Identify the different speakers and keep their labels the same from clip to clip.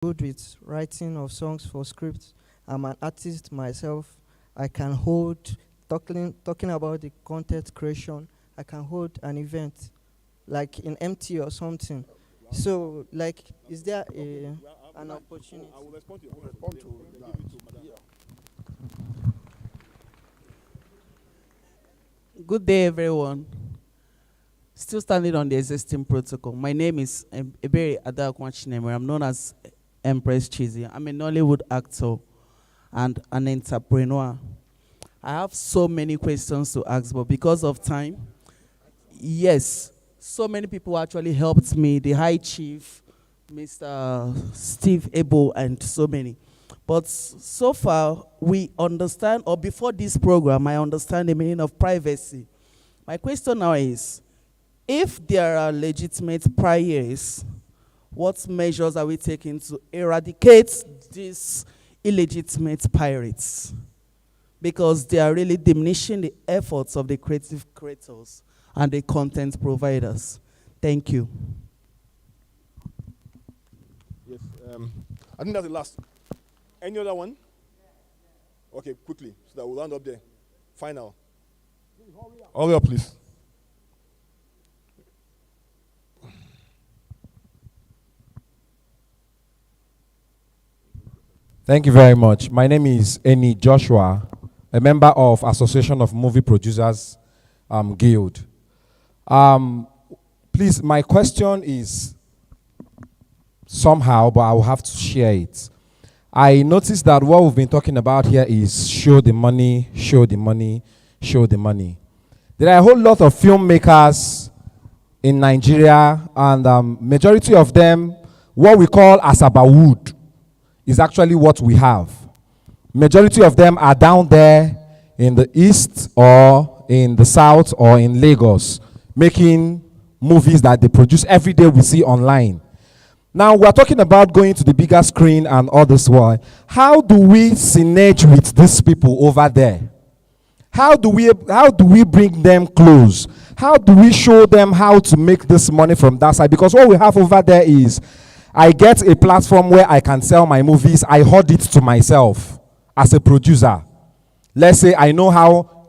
Speaker 1: good with writing of songs for scripts. I'm an artist myself. I can hold talking about the content creation. I can hold an event like in MT or something. So like, is there an opportunity?
Speaker 2: I will respond to your question. Then give it to Madam.
Speaker 3: Good day, everyone. Still standing on the existing protocol. My name is Ebere Adakwachineme. I'm known as Empress Cheesy. I'm a Nollywood actor and an entrepreneur. I have so many questions to ask, but because of time, yes, so many people actually helped me. The High Chief, Mr. Steve Ebo, and so many. But so far, we understand, or before this program, I understand the meaning of privacy. My question now is, if there are legitimate priors, what measures are we taking to eradicate these illegitimate pirates? Because they are really diminishing the efforts of the creative creators and the content providers. Thank you.
Speaker 2: Yes, I think that's the last. Any other one? Okay, quickly, so that we'll round up there. Final. Hurry up, please.
Speaker 4: Thank you very much. My name is Eni Joshua, a member of Association of Movie Producers Guild. Please, my question is somehow, but I will have to share it. I noticed that what we've been talking about here is show the money, show the money, show the money. There are a whole lot of filmmakers in Nigeria, and majority of them, what we call Asaba Wood, is actually what we have. Majority of them are down there in the east or in the south or in Lagos, making movies that they produce every day we see online. Now we're talking about going to the bigger screen and all this while. How do we synerge with these people over there? How do we bring them close? How do we show them how to make this money from that side? Because what we have over there is, I get a platform where I can sell my movies. I hold it to myself as a producer. Let's say I know how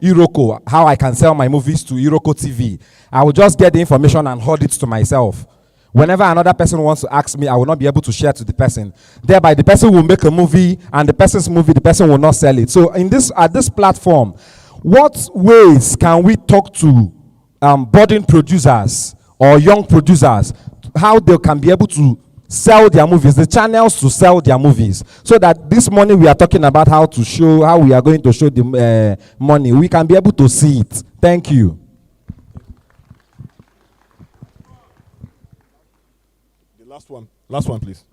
Speaker 4: I can sell my movies to Iroko TV. I will just get the information and hold it to myself. Whenever another person wants to ask me, I will not be able to share to the person. Thereby, the person will make a movie, and the person's movie, the person will not sell it. So at this platform, what ways can we talk to budding producers or young producers, how they can be able to sell their movies, the channels to sell their movies, so that this money we are talking about, how we are going to show the money, we can be able to see it. Thank you.
Speaker 2: The last one, please.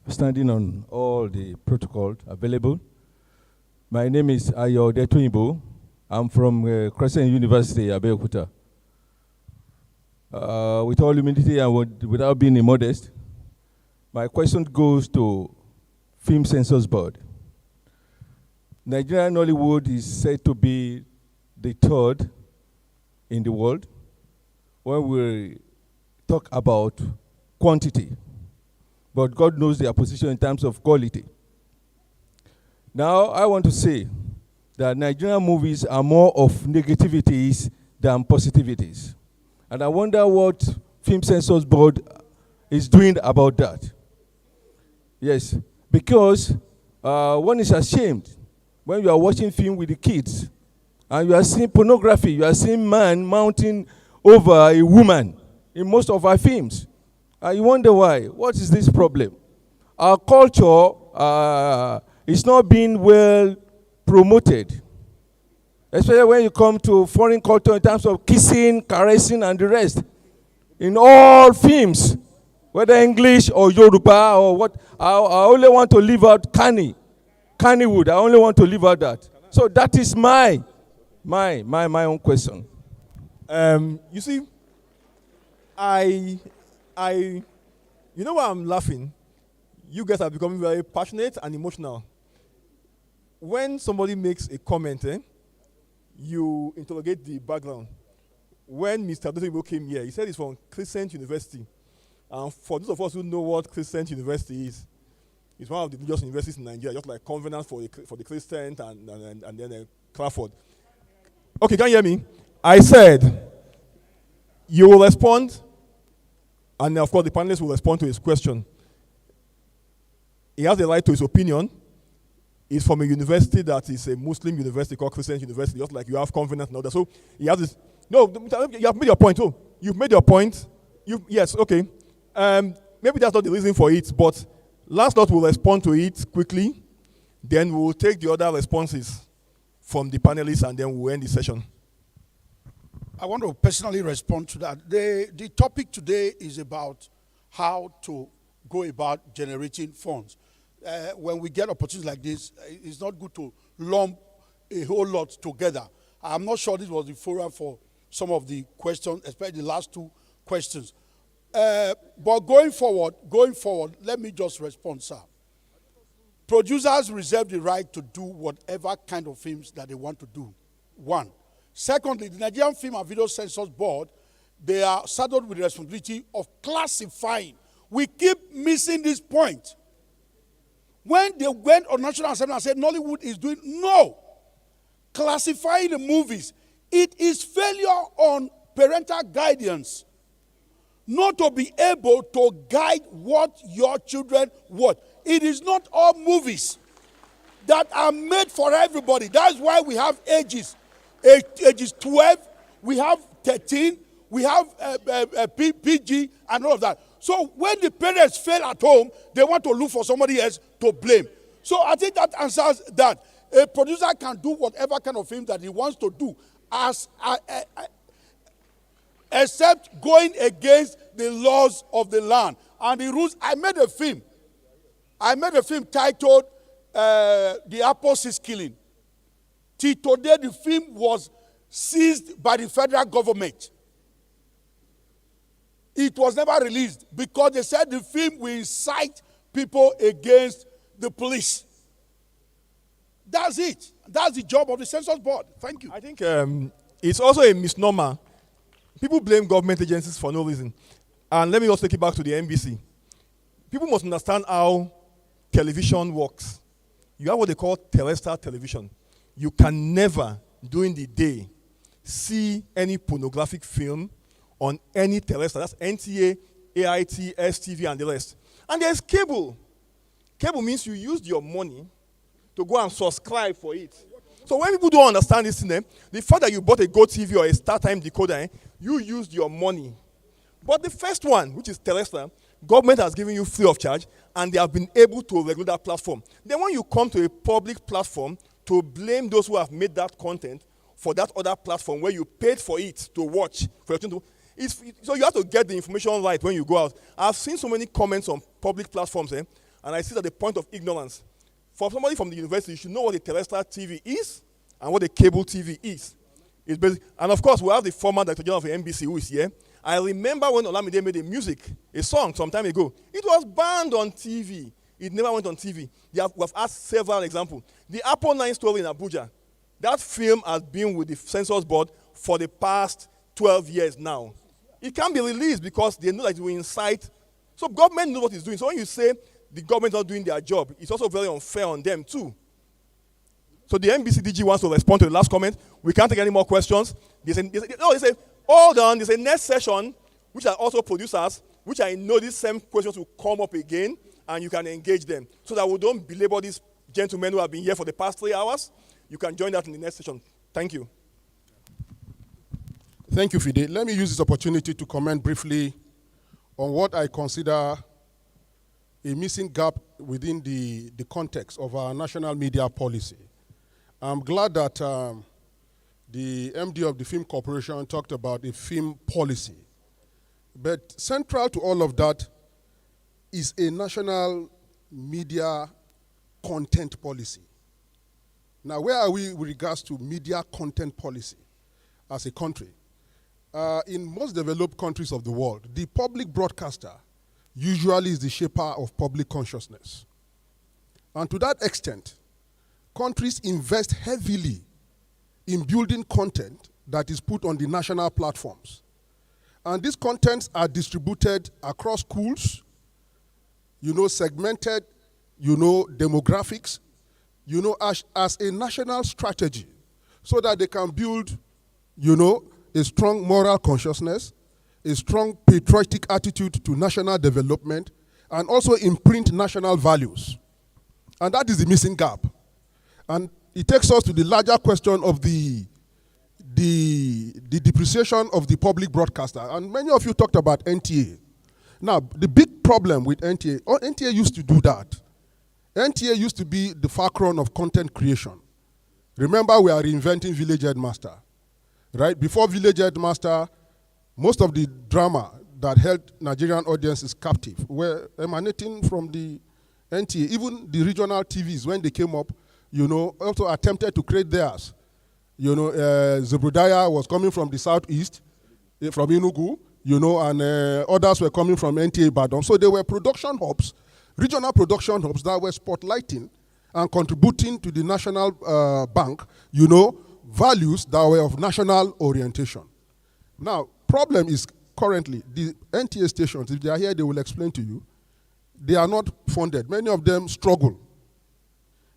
Speaker 5: Standing on all the protocols available. My name is Ayo Detuibo. I'm from Crescent University, Abeokuta. With all humility and without being immodest, my question goes to Film Censors Board. Nigerian Nollywood is said to be the third in the world when we talk about quantity, but God knows their position in terms of quality. Now, I want to say that Nigerian movies are more of negativities than positivities. And I wonder what Film Censors Board is doing about that. Yes, because one is ashamed when you are watching film with the kids and you are seeing pornography, you are seeing man mounting over a woman in most of our films. And you wonder why. What is this problem? Our culture is not being well promoted. Especially when you come to foreign culture in terms of kissing, caressing, and the rest. In all films, whether English or Yoruba or what, I only want to leave out Kannywood. I only want to leave out that. So that is my own question.
Speaker 2: You see, you know why I'm laughing? You guys are becoming very passionate and emotional. When somebody makes a comment, you interrogate the background. When Mr. Dotto came here, he said he's from Crescent University. And for those of us who know what Christian University is, it's one of the religious universities in Nigeria, just like Covenant for the Christians and then Crawford. Okay, can you hear me? I said you will respond, and of course the panelists will respond to his question. He has the right to his opinion. He's from a university that is a Muslim university called Christian University, just like you have Covenant and all that. So he has this. No, you have made your point. Oh, you've made your point. Yes, okay. Maybe that's not the reason for it, but Lancelot will respond to it quickly. Then we will take the other responses from the panelists, and then we'll end the session.
Speaker 6: I want to personally respond to that. The topic today is about how to go about generating funds. When we get opportunities like this, it's not good to lump a whole lot together. I'm not sure this was the forum for some of the questions, especially the last two questions. But going forward, let me just respond, sir. Producers reserve the right to do whatever kind of films that they want to do. One. Secondly, the Nigerian Film and Video Censors Board, they are saddled with the responsibility of classifying. We keep missing this point. When they went on National Assembly and said Nollywood is doing, no. Classifying the movies, it is failure on parental guidance not to be able to guide what your children watch. It is not all movies that are made for everybody. That's why we have ages. Ages 12, we have 13, we have PG and all of that. So when the parents fail at home, they want to look for somebody else to blame. So I think that answers that. A producer can do whatever kind of film that he wants to do, except going against the laws of the land and the rules. I made a film titled The Apostate Killing. Till today, the film was seized by the federal government. It was never released because they said the film will incite people against the police. That's it. That's the job of the Census Board. Thank you.
Speaker 2: I think it's also a misnomer. People blame government agencies for no reason. And let me also take it back to the NBC. People must understand how television works. You have what they call terrestrial television. You can never, during the day, see any pornographic film on any terrestrial. That's NTA, AIT, STV, and the rest. And there's cable. Cable means you used your money to go and subscribe for it. So when people don't understand this thing, the fact that you bought a GoTV or a StarTime decoder, you used your money. But the first one, which is terrestrial, government has given you free of charge, and they have been able to regulate that platform. Then when you come to a public platform to blame those who have made that content for that other platform where you paid for it to watch, so you have to get the information right when you go out. I've seen so many comments on public platforms, and I see that the point of ignorance. For somebody from the university, you should know what a terrestrial TV is and what a cable TV is. It's basic. And of course, we have the former director general of the NBC who is here. I remember when Olamide made a song some time ago. It was banned on TV. It never went on TV. We have asked several examples. The Apple 9 story in Abuja, that film has been with the Census Board for the past 12 years now. It can't be released because they know that it will incite. So government knows what it's doing. So when you say the government is not doing their job, it's also very unfair on them too. So the NBC DG wants to respond to the last comment. We can't take any more questions. They say, hold on, there's a next session, which are also producers, which I know these same questions will come up again, and you can engage them. So that we don't belabor these gentlemen who have been here for the past 3 hours. You can join that in the next session. Thank you.
Speaker 7: Thank you, Fide. Let me use this opportunity to comment briefly on what I consider a missing gap within the context of our national media policy. I'm glad that the MD of the Film Corporation talked about a film policy. But central to all of that is a national media content policy. Now, where are we with regards to media content policy as a country? In most developed countries of the world, the public broadcaster usually is the shaper of public consciousness. And to that extent, countries invest heavily in building content that is put on the national platforms. And these contents are distributed across schools, segmented, demographics, as a national strategy so that they can build, a strong moral consciousness, a strong patriotic attitude to national development, and also imprint national values. And that is the missing gap. And it takes us to the larger question of the depreciation of the public broadcaster. And many of you talked about NTA. Now, the big problem with NTA, NTA used to do that. NTA used to be the fulcrum of content creation. Remember, we are reinventing Village Headmaster, right? Before Village Headmaster, most of the drama that held Nigerian audiences captive were emanating from the NTA. Even the regional TVs, when they came up, also attempted to create theirs. Zebudaya was coming from the southeast, from Enugu, and others were coming from NTA Badon. So there were production hubs, regional production hubs that were spotlighting and contributing to the national bank, values that were of national orientation. Now, problem is currently the NTA stations, if they are here, they will explain to you, they are not funded. Many of them struggle.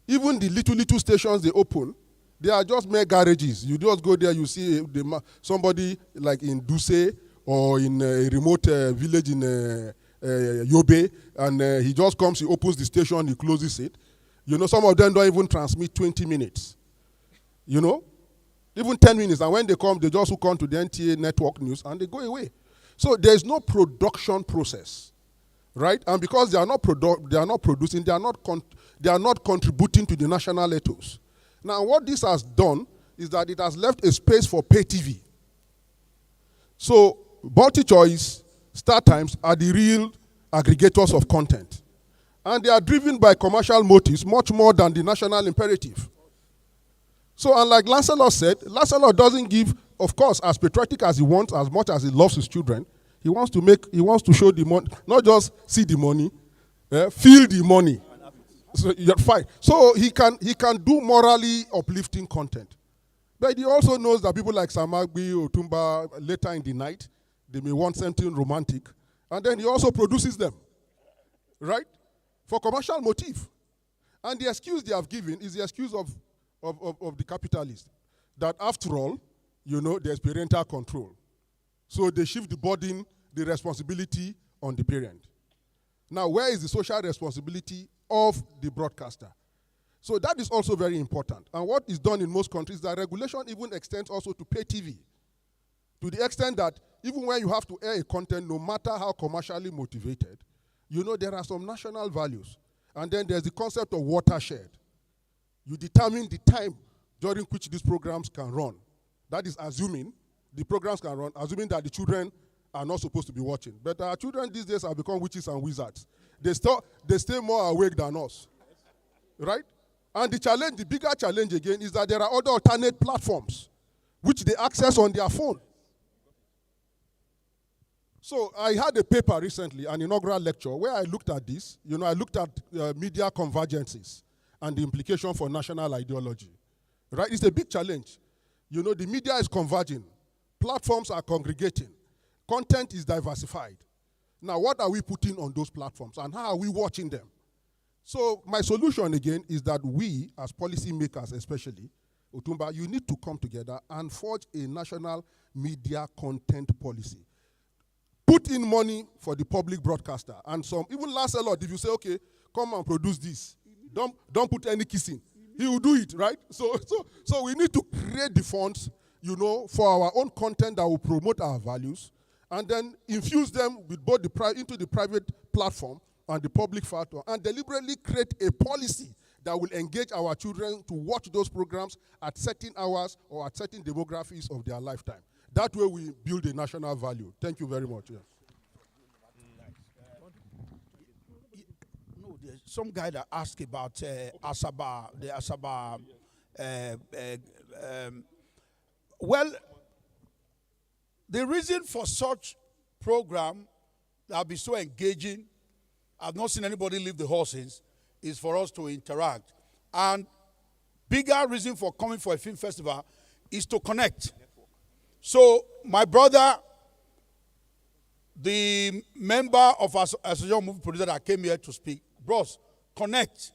Speaker 7: Even the little stations they open, they are just mere garages. You just go there, you see somebody like in Duse or in a remote village in Yobe, and he just comes, he opens the station, he closes it. Some of them don't even transmit 20 minutes. Even 10 minutes. And when they come, they just hook on to the NTA network news and they go away. So there's no production process, right? And because they are not producing, they are not contributing to the national ethos. Now, what this has done is that it has left a space for pay TV. So, multi-choice, Star Times are the real aggregators of content. And they are driven by commercial motives much more than the national imperative. So, unlike Lancelot said, Lancelot doesn't give, of course, as patriotic as he wants, as much as he loves his children. He wants to show the money, not just see the money, feel the money. So you're fine. So he can do morally uplifting content. But he also knows that people like Samagbi or Tumba later in the night, they may want something romantic. And then he also produces them, right? For commercial motive. And the excuse they have given is the excuse of the capitalist. That after all, there's parental control. So they shift the burden, the responsibility on the parent. Now, where is the social responsibility of the broadcaster? So that is also very important. And what is done in most countries, that regulation even extends also to pay TV. To the extent that even when you have to air a content, no matter how commercially motivated, there are some national values. And then there's the concept of watershed. You determine the time during which these programs can run. That is assuming the programs can run, assuming that the children are not supposed to be watching. But our children these days have become witches and wizards. They stay more awake than us, right? And the bigger challenge again is that there are other alternate platforms which they access on their phone. So I had a paper recently, an inaugural lecture, where I looked at this. I looked at media convergences and the implication for national ideology, right? It's a big challenge. The media is converging. Platforms are congregating. Content is diversified. Now, what are we putting on those platforms and how are we watching them? So my solution again is that we, as policymakers especially, Otumba, you need to come together and forge a national media content policy. Put in money for the public broadcaster and even Lancelot, if you say, okay, come and produce this, don't put any kissing. He will do it, right? So we need to create the funds, for our own content that will promote our values, and then infuse them with both into the private platform and the public factor, and deliberately create a policy that will engage our children to watch those programs at certain hours or at certain demographics of their lifetime. That way we build a national value. Thank you very much. Yeah.
Speaker 6: No, there's some guy that asked about Asaba, the Asaba. Well, the reason for such program that will be so engaging, I've not seen anybody leave the horses, is for us to interact. And bigger reason for coming for a film festival is to connect. So my brother The member of us as a young movie producer that came here to speak, bros, connect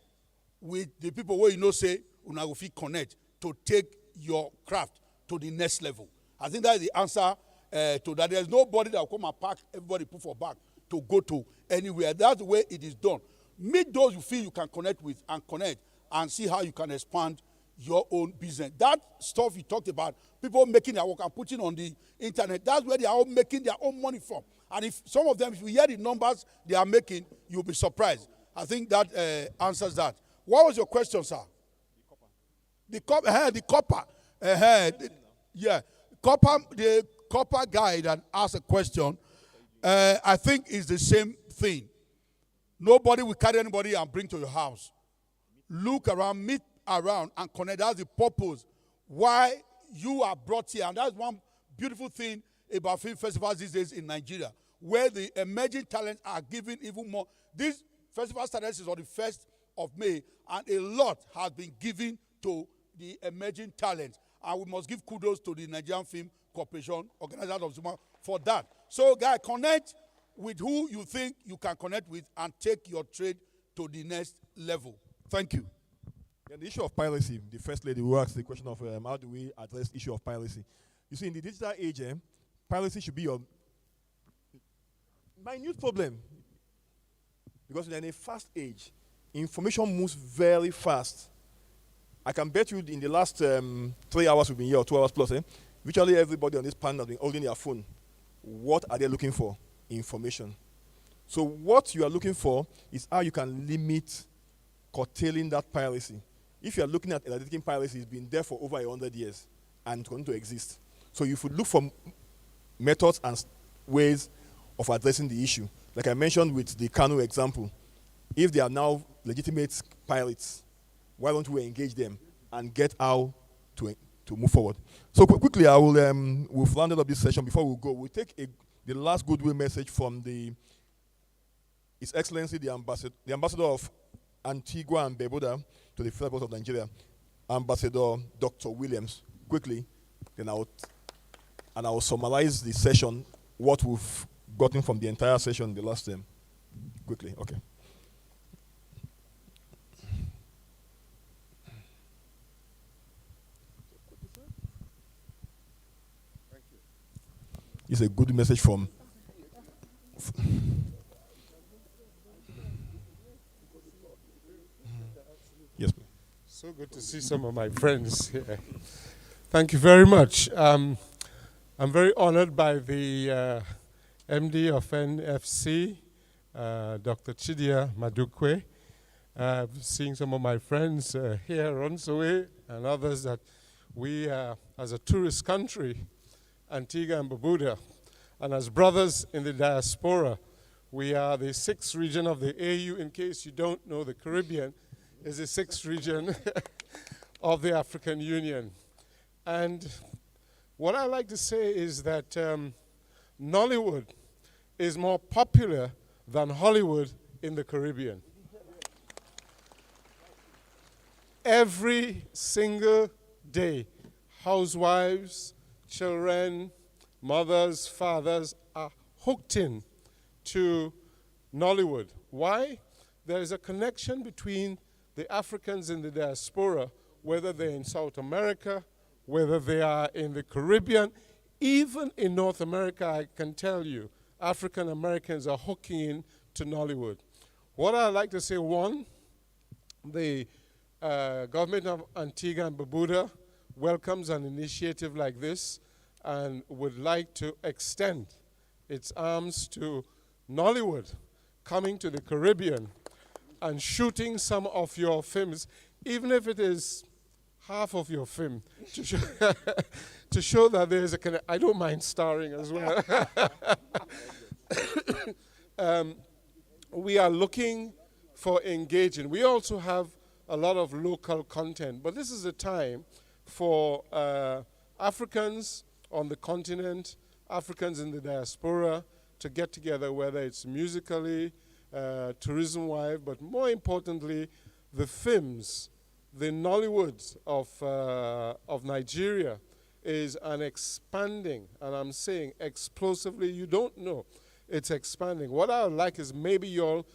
Speaker 6: with the people where you know say una go fit connect to take your craft to the next level. I think that is the answer to that. There's nobody that will come and pack everybody put for back to go to anywhere. That's the way it is done. Meet those you feel you can connect with and connect and see how you can expand your own business. That stuff you talked about, people making their work and putting on the internet, that's where they are all making their own money from. And if some of them, if you hear the numbers they are making, you'll be surprised. I think that answers that. What was your question, sir? The copper. The copper. Yeah. The copper guy that asked a question, I think is the same thing. Nobody will carry anybody and bring to your house. Look around, meet around, and connect. That's the purpose why you are brought here. And that's one beautiful thing about film festivals these days in Nigeria, where the emerging talents are given even more. This festival started on the 1st of May, and a lot has been given to the emerging talents. And we must give kudos to the Nigerian Film Corporation, organizers of Zuma, for that. So, guys, connect with who you think you can connect with and take your trade to the next level. Thank you.
Speaker 2: Yeah, the issue of piracy, the first lady who asked the question of how do we address the issue of piracy. You see, in the digital age, piracy should be your minute problem. Because we're in a fast age. Information moves very fast. I can bet you in the last 3 hours we've been here, or 2 hours plus, virtually everybody on this panel has been holding their phone. What are they looking for? Information. So what you are looking for is how you can limit curtailing that piracy. If you are looking at eradicating piracy, it's been there for over 100 years and it's going to exist. So you should look for methods and ways of addressing the issue. Like I mentioned with the Kanu example, if they are now legitimate pirates, why don't we engage them and get how to move forward? So quickly, I will we've rounded up this session. Before we go, we'll take the last goodwill message from His Excellency the Ambassador of Antigua and Barbuda to the Federal Republic of Nigeria, Ambassador Dr. Williams. Quickly, then I will summarize the session, what we've gotten from the entire session the last time. Quickly, okay. It's a good message from. Yes, please.
Speaker 8: So good to see some of my friends here. Thank you very much. I'm very honored by the MD of NFC, Dr. Chidia Madukwe. Seeing some of my friends here, Ronsoe, and others, that we, as a tourist country, Antigua and Barbuda, and as brothers in the diaspora, we are the 6th region of the AU. In case you don't know, the Caribbean is the 6th region of the African Union. And what I like to say is that Nollywood is more popular than Hollywood in the Caribbean. Every single day, housewives, children, mothers, fathers are hooked in to Nollywood. Why? There is a connection between the Africans in the diaspora, whether they're in South America, whether they are in the Caribbean, even in North America. I can tell you, African Americans are hooking in to Nollywood. What I'd like to say, one, the government of Antigua and Barbuda welcomes an initiative like this and would like to extend its arms to Nollywood, coming to the Caribbean and shooting some of your films, even if it is half of your film, to show that there is a connection. I don't mind starring as well. We are looking for engaging. We also have a lot of local content, but this is a time for Africans on the continent, Africans in the diaspora, to get together, whether it's musically, tourism-wise, but more importantly, the films, the Nollywood of Nigeria is an expanding, and I'm saying explosively, you don't know. it's expanding. What I would like is maybe you'll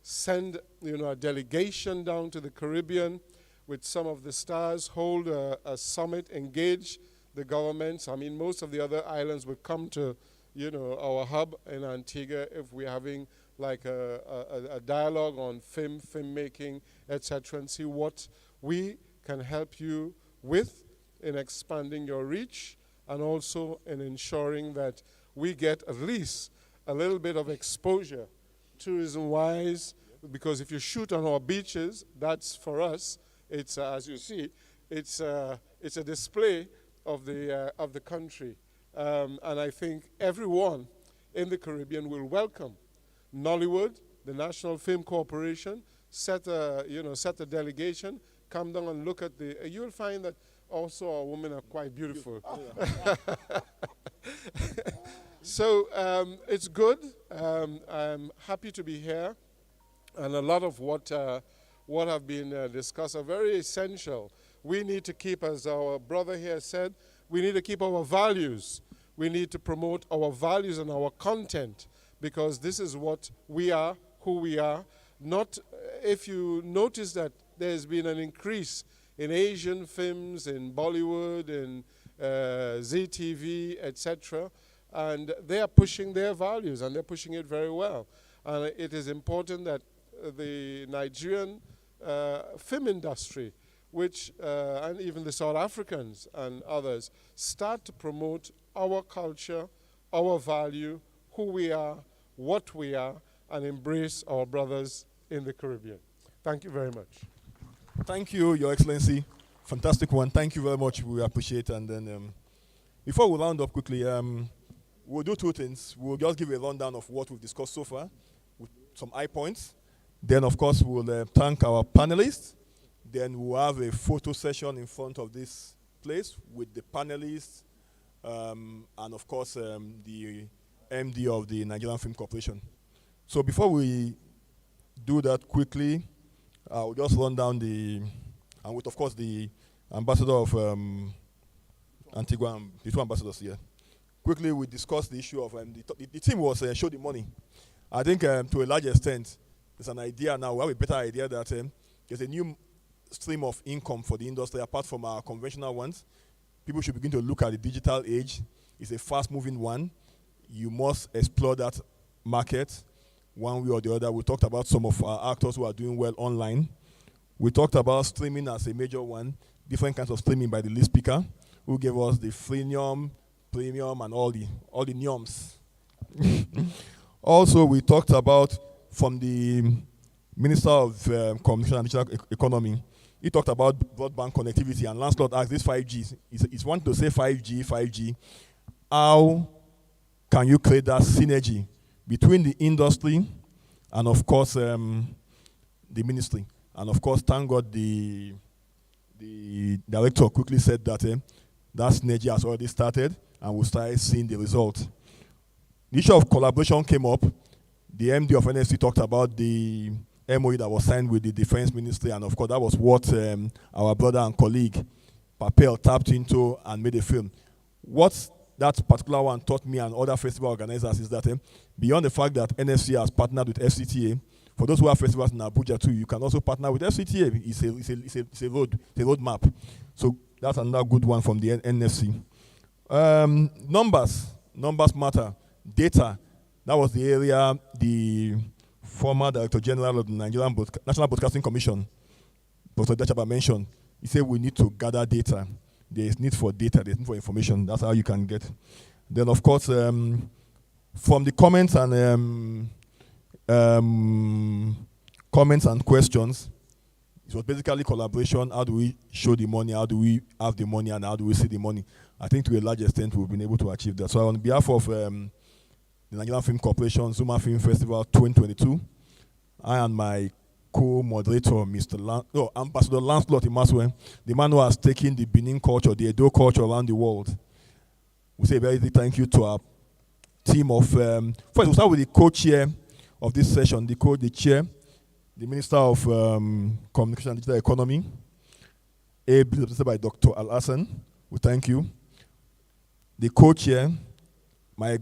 Speaker 8: send, a delegation down to the Caribbean with some of the stars, hold a summit, engage the governments. I mean, most of the other islands would come to, our hub in Antigua if we're having like a dialogue on filmmaking, etc., and see what we can help you with in expanding your reach and also in ensuring that we get at least a little bit of exposure tourism-wise, because if you shoot on our beaches, that's for us. It's as you see, it's a display of the country, and I think everyone in the Caribbean will welcome Nollywood, the National Film Corporation. Set a delegation, come down and look at you'll find that also our women are quite beautiful. So it's good. I'm happy to be here, and a lot of what have been discussed are very essential. We need to keep, as our brother here said, we need to keep our values. We need to promote our values and our content, because this is what we are, who we are. Not, if you notice that there's been an increase in Asian films, in Bollywood, in ZTV, etc., and they are pushing their values, and they're pushing it very well. And it is important that the Nigerian film industry, which and even the South Africans and others, start to promote our culture, our value, who we are, what we are, and embrace our brothers in the Caribbean. Thank you very much.
Speaker 2: Thank you, Your Excellency. Fantastic one. Thank you very much. We appreciate it. And then, before we round up quickly, we'll do two things. We'll just give a rundown of what we've discussed so far, with some high points. Then, of course, we'll thank our panelists. Then we'll have a photo session in front of this place with the panelists and, of course, the MD of the Nigerian Film Corporation. So before we do that quickly, I'll just run down and with, of course, the ambassador of Antigua, the two ambassadors here. Quickly, we discussed the issue of, the theme was show the money. I think to a large extent, there's an idea now, we have a better idea that there's a new stream of income for the industry apart from our conventional ones. People should begin to look at the digital age. It's a fast-moving one. You must explore that market one way or the other. We talked about some of our actors who are doing well online. We talked about streaming as a major one, different kinds of streaming by the lead speaker, who gave us the freemium, premium, and all the norms. Also, we talked about from the Minister of Communication and Digital Economy. He talked about broadband connectivity, and Lancelot asked this 5G. He's wanting to say 5G. How can you create that synergy between the industry and, of course, the ministry? And, of course, thank God the director quickly said that that synergy has already started, and we'll start seeing the result. The issue of collaboration came up. The MD of NSC talked about the MOU that was signed with the Defense Ministry, and of course that was what our brother and colleague Papel tapped into and made a film. What that particular one taught me and other festival organizers is that beyond the fact that NSC has partnered with FCTA, for those who have festivals in Abuja too, you can also partner with FCTA. It's a roadmap. So that's another good one from the NFC. Numbers matter. Data. That was the area the former Director General of the Nigerian National Broadcasting Commission, Professor Dachaba, mentioned. He said we need to gather data. There is need for data, there is need for information. That's how you can get. Then, of course, from the comments and questions, it was basically collaboration. How do we show the money? How do we have the money? And how do we see the money? I think to a large extent we've been able to achieve that. So on behalf of the Nigerian Film Corporation, Zuma Film Festival 2022, I and my co-moderator, Ambassador Lancelot Imaswe, the man who has taken the Benin culture, the Edo culture around the world. We say a very big thank you to our team of, first we'll start with the co-chair of this session, the chair, the Minister of Communication and Digital Economy, represented by Dr. Al-Hassan. We thank you. The co-chair, my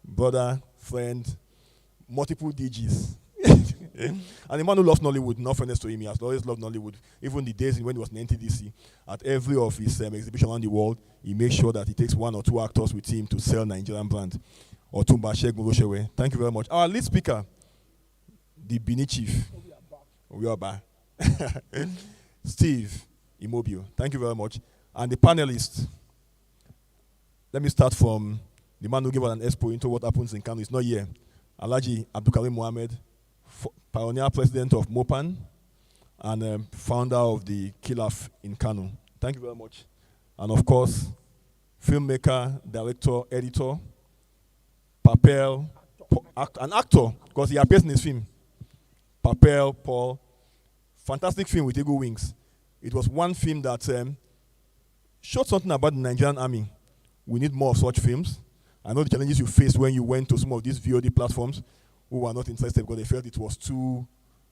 Speaker 2: brother, friend, multiple DGs. And the man who loves Nollywood, no fairness to him, he has always loved Nollywood. Even the days when he was in NTDC, at every of his exhibition around the world, he makes sure that he takes 1 or 2 actors with him to sell Nigerian brand. Or Tumba Sheikh Mugoshewe. Thank you very much. Our lead speaker, the Bini chief. We are back. Steve Immobile. Thank you very much. And the panelists. Let me start from the man who gave us an expo into what happens in Kano. He's not here. Alhaji Abdulkarim Mohammed, pioneer president of Mopan and founder of the Kilaf in Kano. Thank you very much. And of course, filmmaker, director, editor, Papel, an actor, because he appears in his film. Papel, Paul, fantastic film with Eagle Wings. It was one film that showed something about the Nigerian army. We need more of such films. I know the challenges you faced when you went to some of these VOD platforms who were not interested because they felt it was too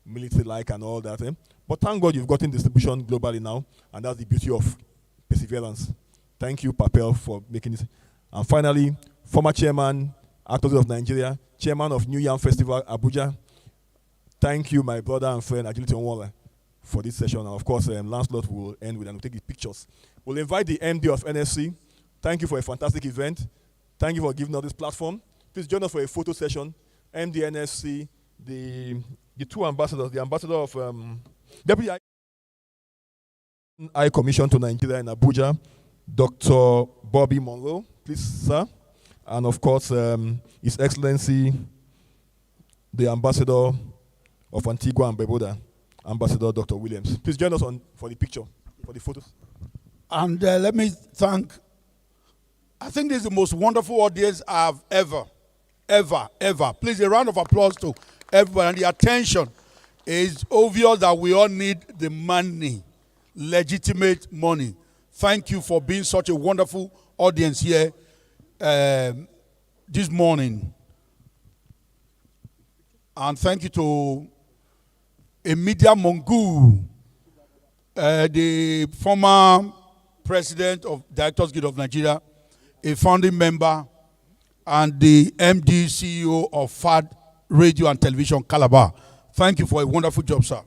Speaker 2: military-like and all that. But thank God you've gotten distribution globally now, and that's the beauty of perseverance. Thank you, Papel, for making this. And finally, former chairman, Actors of Nigeria, chairman of New Yam Festival, Abuja. Thank you, my brother and friend, Agility Onwala, for this session. And of course, Lancelot will end with and we'll take the pictures. We'll invite the MD of NSC. Thank you for a fantastic event. Thank you for giving us this platform. Please join us for a photo session. MD NSC, the 2 ambassadors, the ambassador of Deputy High Commission to Nigeria in Abuja, Dr. Bobby Monroe, please, sir. And of course, His Excellency, the ambassador of Antigua and Barbuda, Ambassador Dr. Williams. Please join us for the picture, for the photos.
Speaker 6: And let me thank, I think this is the most wonderful audience I've ever. Please, a round of applause to everybody. And the attention is obvious that we all need the money, legitimate money. Thank you for being such a wonderful audience here this morning. And thank you to Emidia Mongu, the former president of Directors Guild of Nigeria, a founding member, and the MD CEO of FAD Radio and Television Calabar. Thank you for a wonderful job, sir.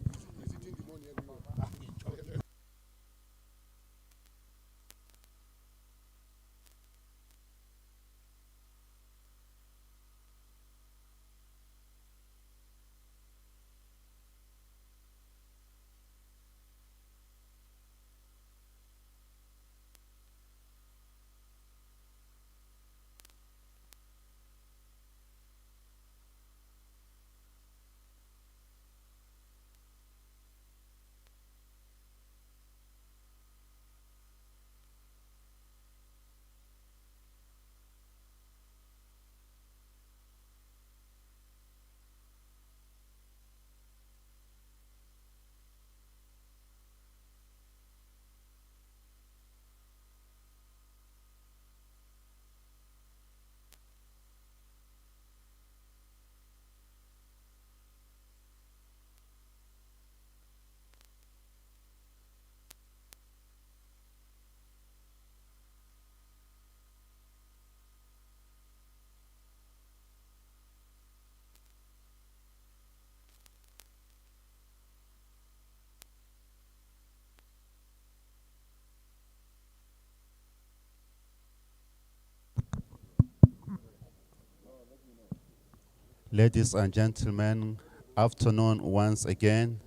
Speaker 9: Ladies and gentlemen, afternoon once again.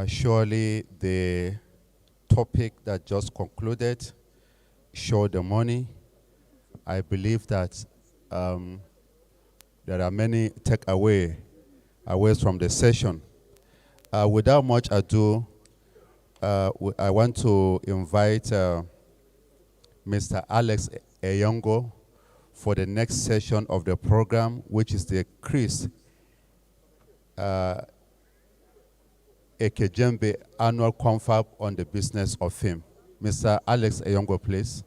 Speaker 9: Surely the topic that just concluded, show the money. I believe that there are many takeaways from the session. Without much ado, I want to invite Mr. Alex Eyongo for the next session of the program, which is the Chris Ekejembe Annual Confab on the Business of Film. Mr. Alex Eyongo, please.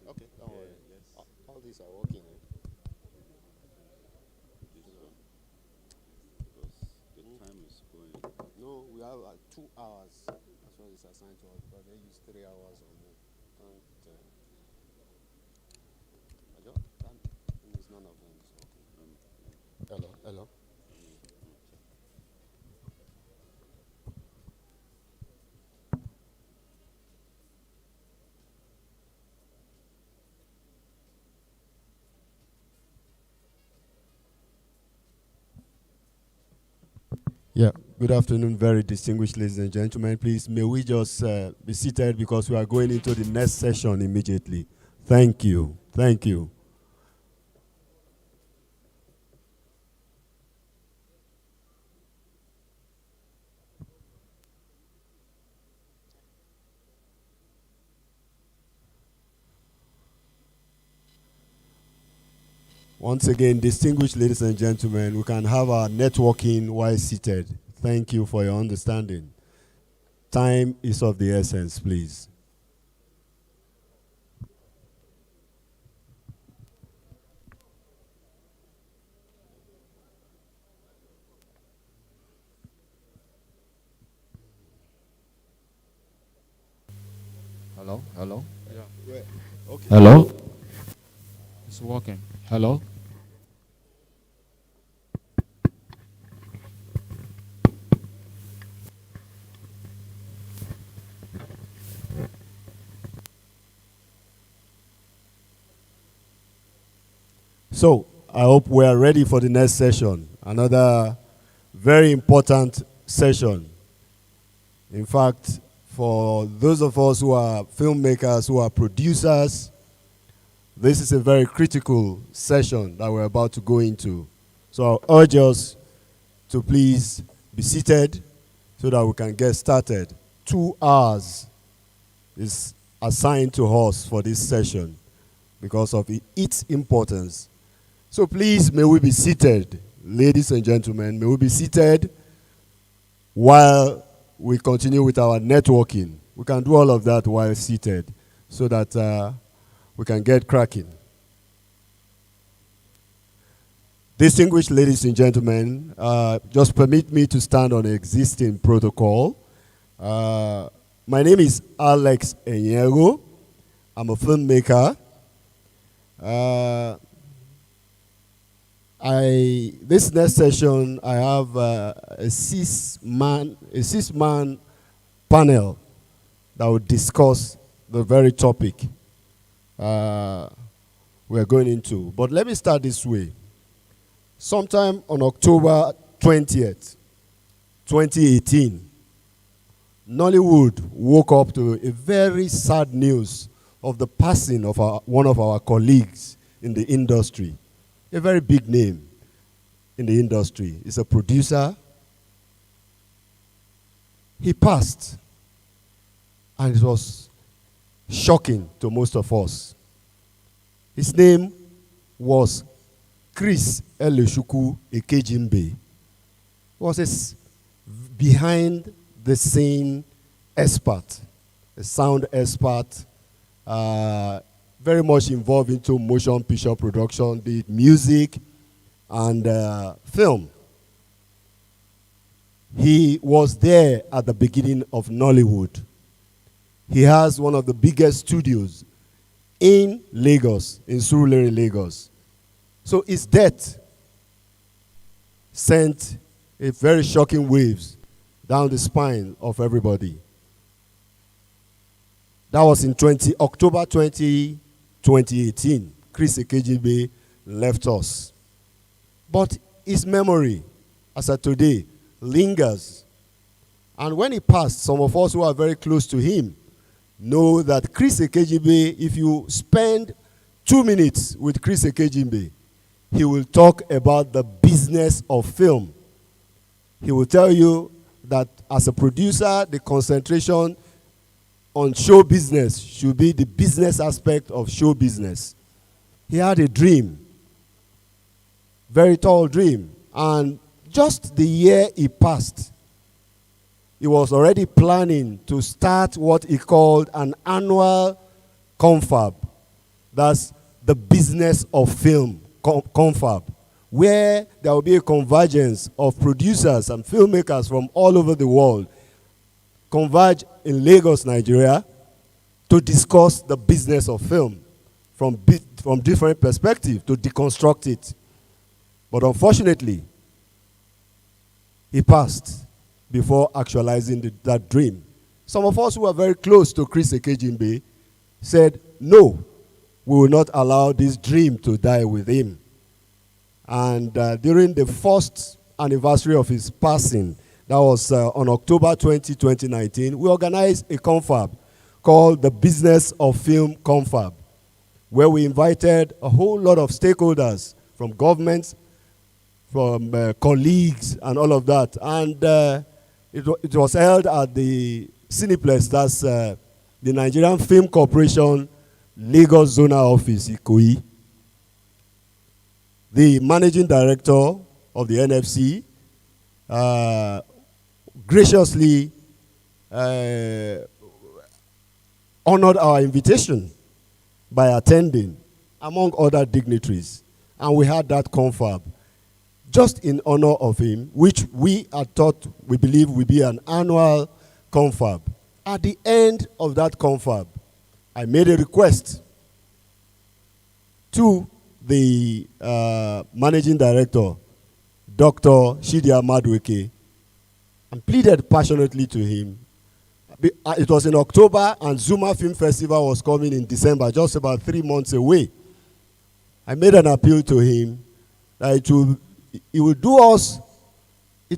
Speaker 10: Okay, don't worry. All these are working. about 2 hours. That's what is assigned to us, but they use 3 hours or more. It's none of them. So, hello, hello. Yeah, good afternoon, very distinguished ladies and gentlemen. Please, may we just be seated because we are going into the next session immediately. Thank you. Thank you. Once again, distinguished ladies and gentlemen, we can have our networking while seated. Thank you for your understanding. Time is of the essence, please.
Speaker 11: Hello? Hello?
Speaker 10: Yeah. Okay.
Speaker 11: Hello? It's working. Hello?
Speaker 10: So, I hope we are ready for the next session. Another very important session. In fact, for those of us who are filmmakers, who are producers, this is a very critical session that we're about to go into. So I'll urge us to please be seated so that we can get started. 2 hours is assigned to us for this session because of its importance. So please, may we be seated, ladies and gentlemen, may we be seated while we continue with our networking. We can do all of that while seated so that we can get cracking. Distinguished ladies and gentlemen, just permit me to stand on existing protocol. My name is Alex Enyego. I'm a filmmaker. This next session, I have a six-man panel that will discuss the very topic we're going into. But let me start this way. Sometime on October 20th, 2018, Nollywood woke up to a very sad news of the passing of one of our colleagues in the industry. A very big name in the industry. He's a producer. He passed. And it was shocking to most of us. His name was Chris Eleshuku Ekejimbe. He was a behind the scene expert, a sound expert, very much involved into motion picture production, be it music and film. He was there at the beginning of Nollywood. He has one of the biggest studios in Lagos, in Surulere, Lagos. So his death sent a very shocking waves down the spine of everybody. That was in October 2018. Chris Ekejimbe left us. But his memory, as of today, lingers. And when he passed, some of us who are very close to him know that Chris Ekejimbe, if you spend 2 minutes with Chris Ekejimbe, he will talk about the business of film. He will tell you that as a producer, the concentration on show business should be the business aspect of show business. He had a dream, very tall dream, and just the year he passed, he was already planning to start what he called an annual confab. That's the business of film, confab, where there will be a convergence of producers and filmmakers from all over the world, converge in Lagos, Nigeria, to discuss the business of film from different perspectives, to deconstruct it. But unfortunately, he passed before actualizing that dream. Some of us who are very close to Chris Ekejimbe said, no, we will not allow this dream to die with him. And during the first anniversary of his passing, that was on October 20, 2019, we organized a confab called the Business of Film Confab, where we invited a whole lot of stakeholders from governments, from colleagues, and all of that. And it was held at the Cineplex, that's the Nigerian Film Corporation Lagos Zonal Office, Ikoyi. The managing director of the NFC graciously honored our invitation by attending, among other dignitaries. And we had that confab just in honor of him, which we had thought, we believe, will be an annual confab. At the end of that confab, I made a request to the managing director, Dr. Shidia Madweke, and pleaded passionately to him. It was in October, and Zuma Film Festival was coming in December, just about 3 months away. I made an appeal to him that it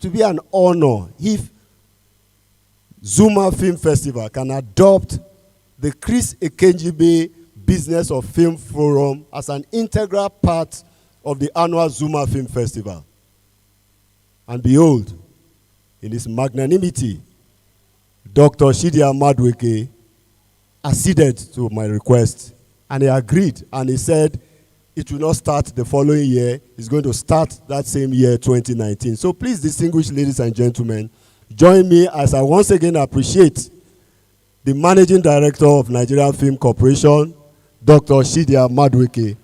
Speaker 10: will be an honor if Zuma Film Festival can adopt the Chris Ekejimbe Business of Film Forum as an integral part of the annual Zuma Film Festival. And behold, in his magnanimity, Dr. Shidia Madweke acceded to my request, and he agreed, and he said it will not start the following year. It's going to start that same year, 2019. So please, distinguished ladies and gentlemen, join me as I once again appreciate the Managing Director of Nigerian Film Corporation, Dr. Shidia Madweke.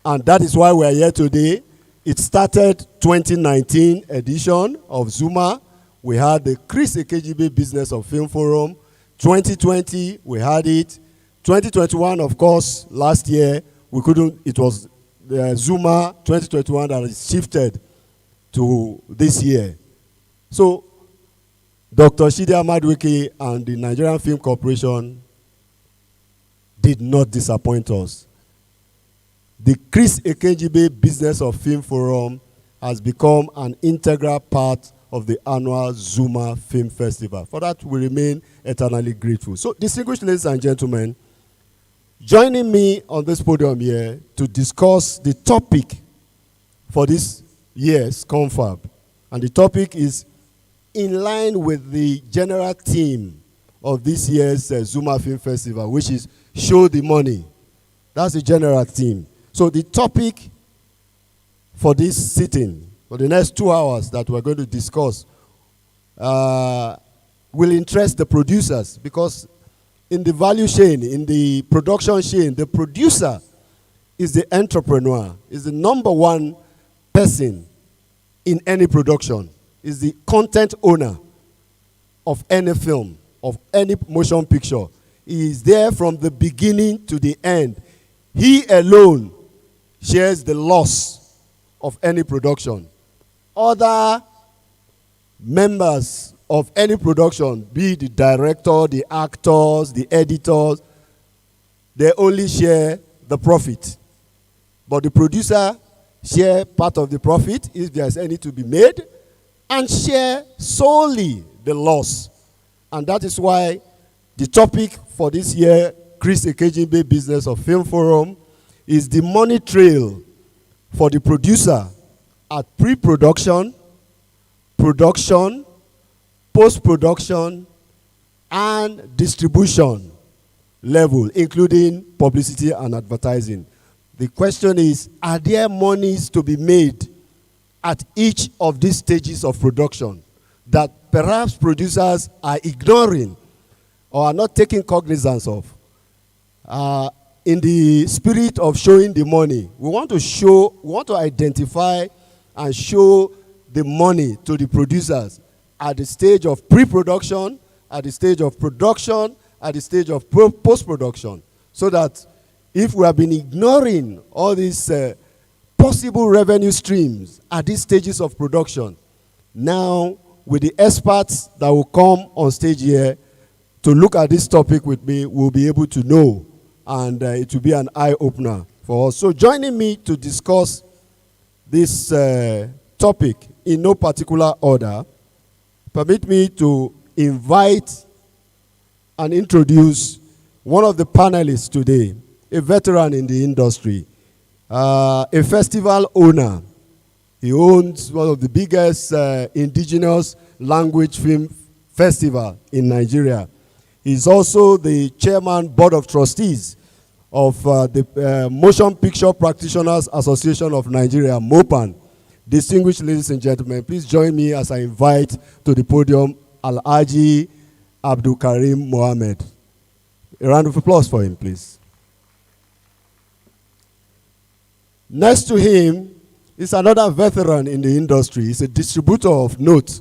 Speaker 10: And that is why we are here today. It started 2019 edition of Zuma. We had the Chris Ekejimbe Business of Film Forum. 2020, we had it. 2021, of course, last year, we couldn't, it was the Zuma 2021 that is shifted to this year. So, Dr. Shidia Madweke and the Nigerian Film Corporation did not disappoint us. The Chris Ekejimbe Business of Film Forum has become an integral part of the annual Zuma Film Festival. For that, we remain eternally grateful. So, distinguished ladies and gentlemen, joining me on this podium here to discuss the topic for this year's confab. And the topic is in line with the general theme of this year's Zuma Film Festival, which is Show the Money. That's the general theme. So the topic for this sitting, for the next 2 hours that we're going to discuss, will interest the producers, because in the value chain, in the production chain, the producer is the entrepreneur, is the number one person in any production, is the content owner of any film, of any motion picture. He is there from the beginning to the end. He alone shares the loss of any production. Other members of any production, be it the director, the actors, the editors, they only share the profit. But the producer share part of the profit if there's any to be made, and share solely the loss. And that is why the topic for this year, Chris Ekejimbe Business of Film Forum, is the money trail for the producer at pre-production, production, post-production, and distribution level, including publicity and advertising. The question is, are there monies to be made at each of these stages of production that perhaps producers are ignoring or are not taking cognizance of? In the spirit of showing the money, we want to identify and show the money to the producers at the stage of pre-production, at the stage of production, at the stage of post-production, so that if we have been ignoring all these possible revenue streams at these stages of production, now with the experts that will come on stage here to look at this topic with me, we'll be able to know, and it will be an eye-opener for us. So joining me to discuss this topic in no particular order, permit me to invite and introduce one of the panelists today, a veteran in the industry, a festival owner. He owns one of the biggest indigenous language film festival in Nigeria. He's also the chairman board of trustees of the Motion Picture Practitioners Association of Nigeria, MOPAN. Distinguished ladies and gentlemen, please join me as I invite to the podium Alhaji Abdul Karim Mohammed. A round of applause for him, please. Next to him is another veteran in the industry. He's a distributor of note.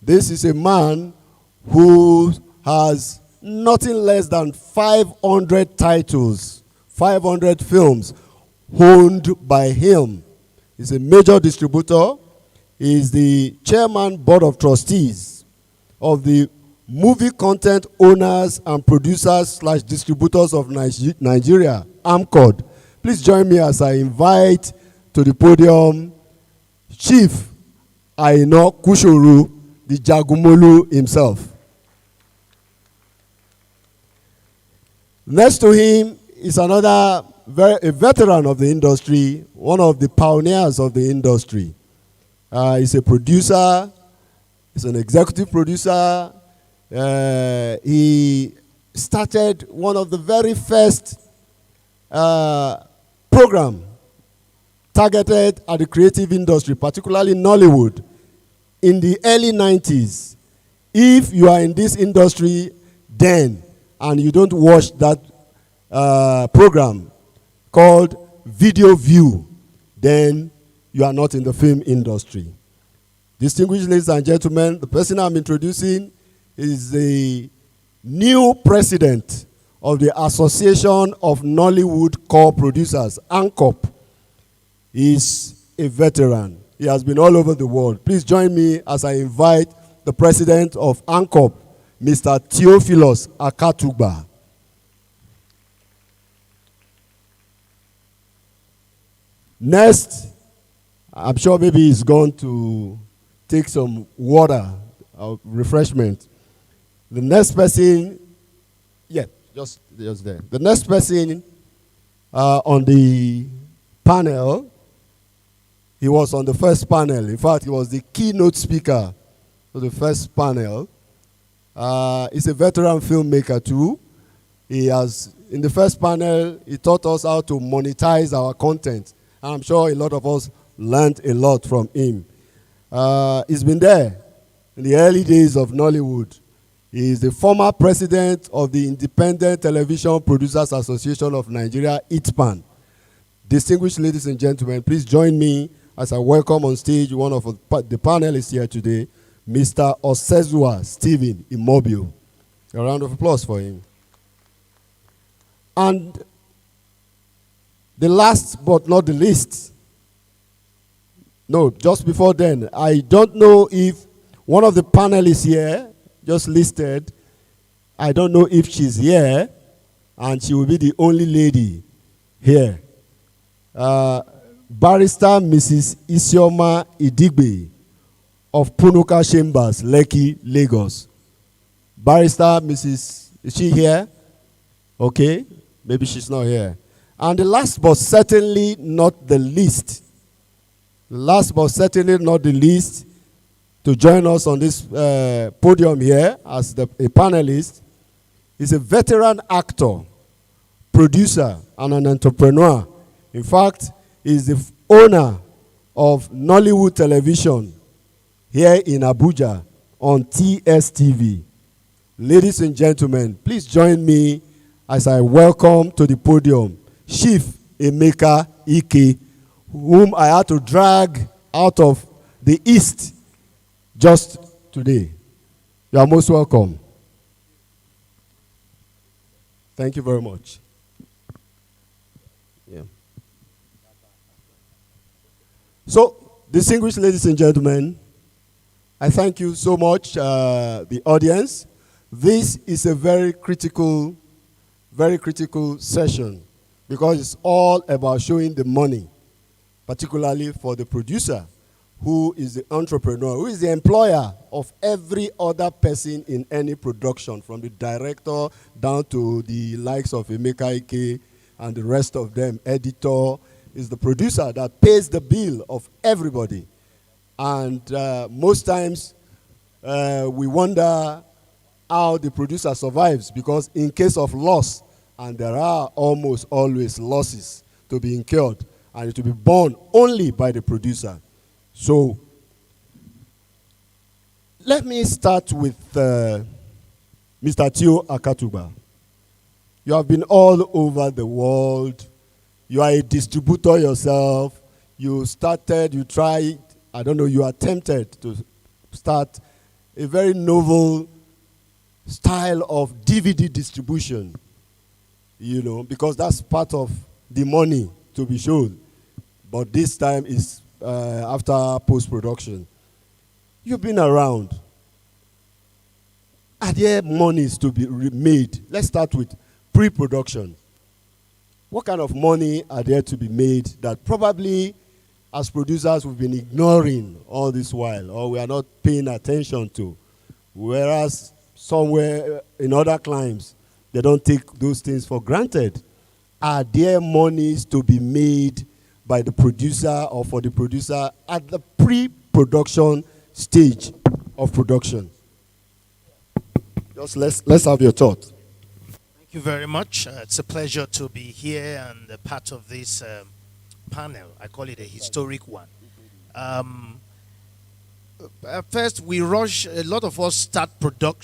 Speaker 10: This is a man who has nothing less than 500 titles, 500 films owned by him. He's a major distributor. He is the chairman board of trustees of the Movie Content Owners and Producers / Distributors of Nigeria, AMCOD. Please join me as I invite to the podium Chief Aino Kushoru, the Jagumolu himself. Next to him is another a veteran of the industry, one of the pioneers of the industry. He's a producer, he's an executive producer. He started one of the very first program targeted at the creative industry, particularly Nollywood, in the early 90s. If you are in this industry then and you don't watch that program called Video View, then you are not in the film industry. Distinguished ladies and gentlemen, the person I'm introducing is the new president of the Association of Nollywood Co-Producers, ANCOP. He's a veteran. He has been all over the world. Please join me as I invite the president of ANCOP, Mr. Theophilus Akatugba. Next, I'm sure maybe he's going to take some water or refreshment. The next person, just there. The next person on the panel, he was on the first panel. In fact, he was the keynote speaker for the first panel. He's a veteran filmmaker too. He has, in the first panel, he taught us how to monetize our content. I'm sure a lot of us learned a lot from him. He's been there in the early days of Nollywood. He is the former president of the Independent Television Producers Association of Nigeria, ITPAN. Distinguished ladies and gentlemen, please join me as I welcome on stage one of the panelists here today, Mr. Osezua Stephen Immobile. A round of applause for him. And the last but not the least, no, just before then, I don't know if one of the panelists here, just listed, I don't know if she's here, and she will be the only lady here. Barrister Mrs. Isioma Idigbe of Punuka Chambers, Lekki, Lagos. Barrister Mrs. Is she here? Okay, maybe she's not here. And the last but certainly not the least, to join us on this podium here as a panelist is a veteran actor, producer, and an entrepreneur. In fact, he's the owner of Nollywood Television here in Abuja on TSTV. Ladies and gentlemen, please join me as I welcome to the podium Chief Emeka Ike, whom I had to drag out of the East just today. You are most welcome. Thank you very much. Yeah. So, distinguished ladies and gentlemen, I thank you so much, the audience. This is a very critical session because it's all about showing the money, particularly for the producer, who is the entrepreneur, who is the employer of every other person in any production, from the director down to the likes of Emeka Ike and the rest of them. Editor is the producer that pays the bill of everybody. And most times, we wonder how the producer survives, because in case of loss, and there are almost always losses to be incurred, and it will be borne only by the producer. So, let me start with Mr. Tio Akatuba. You have been all over the world. You are a distributor yourself. You tried, I don't know, you attempted to start a very novel style of DVD distribution, you know, because that's part of the money to be shown. But this time is after post-production. You've been around. Are there monies to be made? Let's start with pre-production. What kind of money are there to be made that probably as producers we've been ignoring all this while, or we are not paying attention to? Whereas somewhere in other climes, they don't take those things for granted. Are there monies to be made by the producer or for the producer at the pre-production stage of production? Just let's have your thought.
Speaker 12: Thank you very much. It's a pleasure to be here and a part of this panel. I call it a historic one. At first, we rush. A lot of us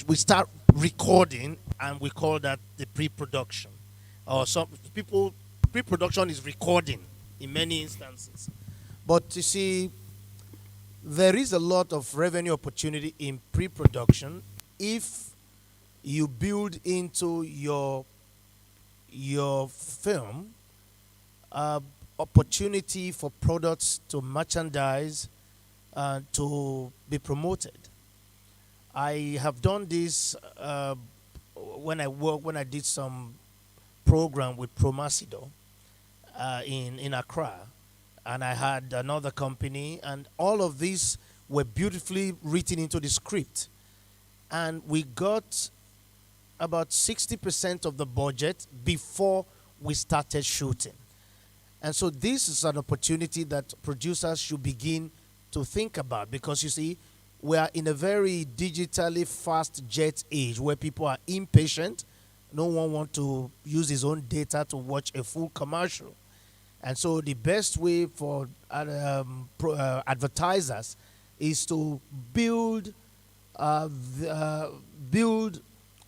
Speaker 12: we start recording, and we call that the pre-production. Or some people, pre-production is recording in many instances. But you see, there is a lot of revenue opportunity in pre-production if you build into your film opportunity for products to merchandise and to be promoted. I have done this when I did some program with Promasido in Accra, and I had another company, and all of these were beautifully written into the script, and we got about 60% of the budget before we started shooting. And so this is an opportunity that producers should begin to think about, because you see, we are in a very digitally fast jet age where people are impatient. No one wants to use his own data to watch a full commercial. And so the best way for advertisers is to build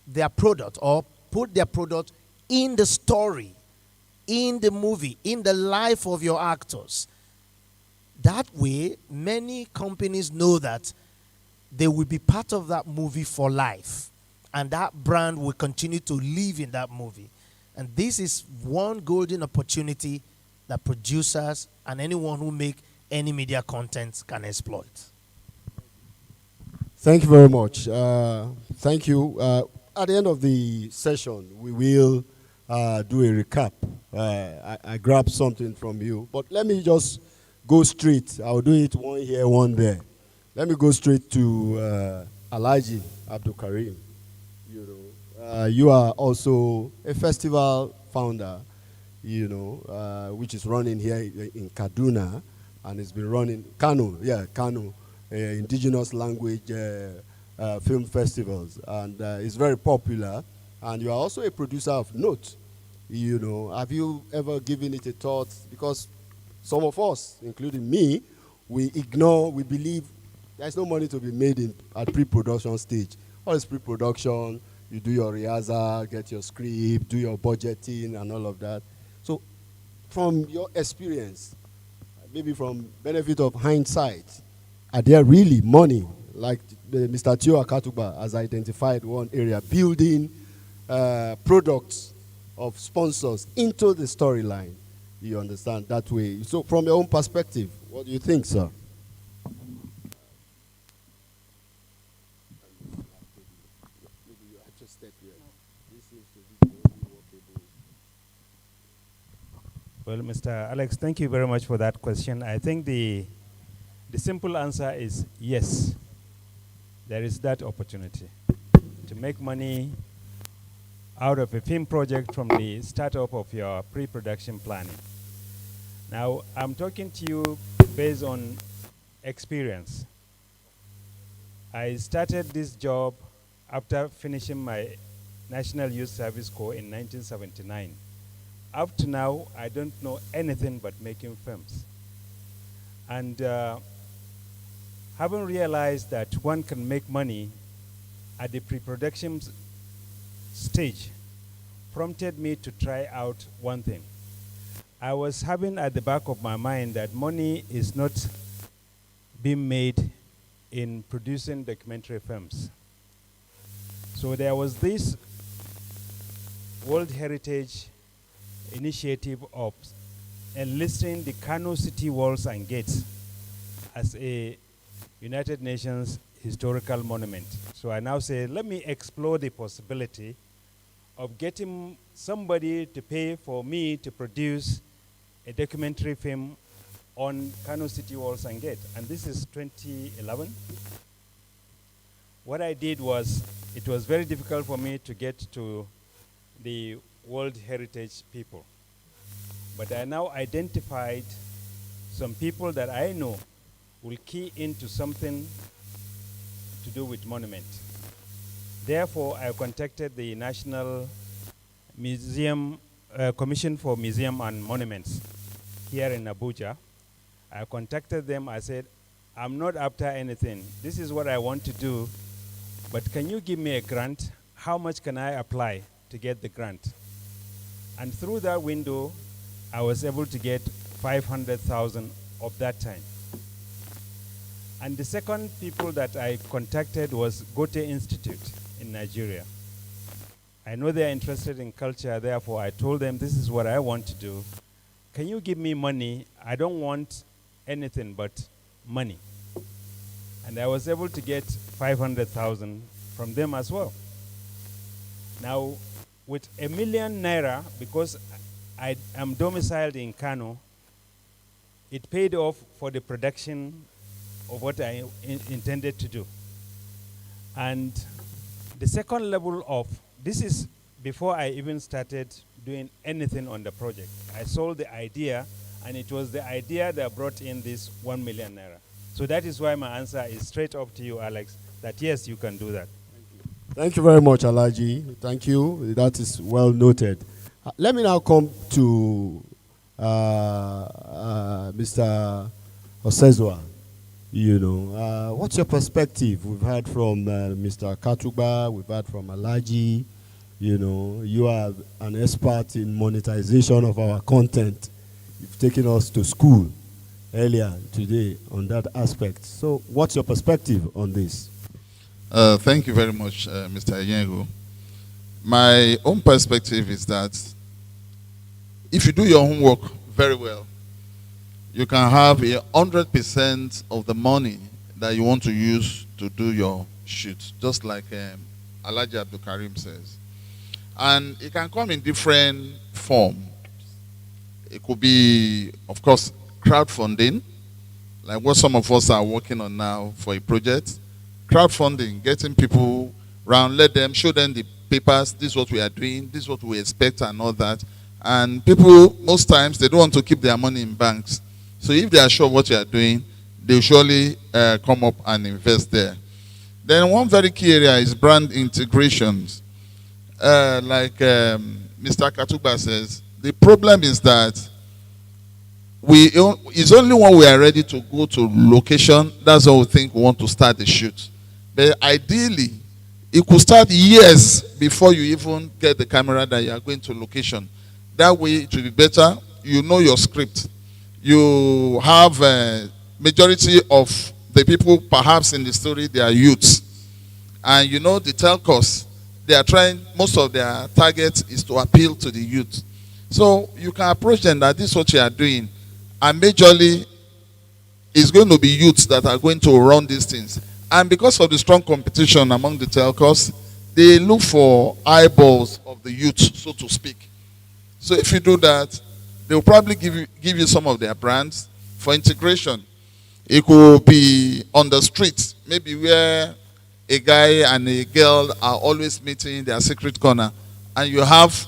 Speaker 12: their product, or put their product in the story, in the movie, in the life of your actors. That way, many companies know that they will be part of that movie for life, and that brand will continue to live in that movie. And this is one golden opportunity that producers and anyone who make any media content can exploit.
Speaker 10: Thank you very much. Thank you. At the end of the session, we will do a recap. I grabbed something from you, but let me just go straight. I'll do it one here, one there. Let me go straight to Alhaji Abdul Karim. You are also a festival founder, which is running here in Kaduna, and it's been running Kano, indigenous language film festivals, and it's very popular. And you are also a producer of note. Have you ever given it a thought? Because some of us, including me, we believe there's no money to be made at pre-production stage. All is pre-production, you do your rehearsal, get your script, do your budgeting and all of that. So from your experience, maybe from benefit of hindsight, are there really money, like Mr. Tio Akatuba has identified one area, building products of sponsors into the storyline. You understand that way. So, from your own perspective, what do you think, sir?
Speaker 13: Well, Mr. Alex, thank you very much for that question. I think the simple answer is yes. There is that opportunity to make money out of a film project from the startup of your pre-production planning. Now, I'm talking to you based on experience. I started this job after finishing my National Youth Service Corps in 1979. Up to now, I don't know anything but making films. And having realized that one can make money at the pre-production stage prompted me to try out one thing. I was having at the back of my mind that money is not being made in producing documentary films. So there was this World Heritage initiative of enlisting the Kano City Walls and Gates as a United Nations historical monument. So I now say, let me explore the possibility of getting somebody to pay for me to produce a documentary film on Kano City Walls and Gate. And this is 2011. What I did was, it was very difficult for me to get to the World Heritage people. But I now identified some people that I know will key into something to do with monument. Therefore, I contacted the National Museum Commission for Museum and Monuments here in Abuja. I contacted them. I said, I'm not after anything. This is what I want to do, but can you give me a grant? How much can I apply to get the grant? And through that window, I was able to get 500,000 of that time. And the second people that I contacted was Goethe Institute in Nigeria. I know they're interested in culture, therefore I told them, this is what I want to do. Can you give me money? I don't want anything but money. And I was able to get 500,000 from them as well. Now, with ₦1 million, because I am domiciled in Kano, it paid off for the production of what I intended to do. And the second level of, this is before I even started doing anything on the project. I sold the idea, and it was the idea that brought in this ₦1 million. So that is why my answer is straight up to you, Alex, that yes, you can do that.
Speaker 10: Thank you very much, Alaji. Thank you. That is well noted. Let me now come to Mr. Osezwa. You know, what's your perspective? We've heard from Mr. Katuba, we've heard from Alaji. You know, you are an expert in monetization of our content. You've taken us to school earlier today on that aspect. So what's your perspective on this?
Speaker 14: Thank you very much, Mr. Yengo. My own perspective is that if you do your homework very well, you can have 100% of the money that you want to use to do your shoot, just like Alhaji Abdul Karim says. And it can come in different forms. It could be, of course, crowdfunding, like what some of us are working on now for a project. Crowdfunding, getting people around, let them, show them the papers, this is what we are doing, this is what we expect and all that. And people, most times, they don't want to keep their money in banks. So if they are sure what you are doing, they'll surely come up and invest there. Then one very key area is brand integrations. Like Mr. Katuba says, the problem is that it's only when we are ready to go to location, that's when we think we want to start the shoot. But ideally, it could start years before you even get the camera that you are going to location. That way it will be better. You know your script. You have a majority of the people perhaps in the story, they are youths. And you know the telcos they are trying, most of their target is to appeal to the youth. So you can approach them that this is what you are doing. And majorly, it's going to be youths that are going to run these things. And because of the strong competition among the telcos, they look for eyeballs of the youth, so to speak. So if you do that, they will probably give you some of their brands for integration. It could be on the street, maybe where a guy and a girl are always meeting in their secret corner, and you have,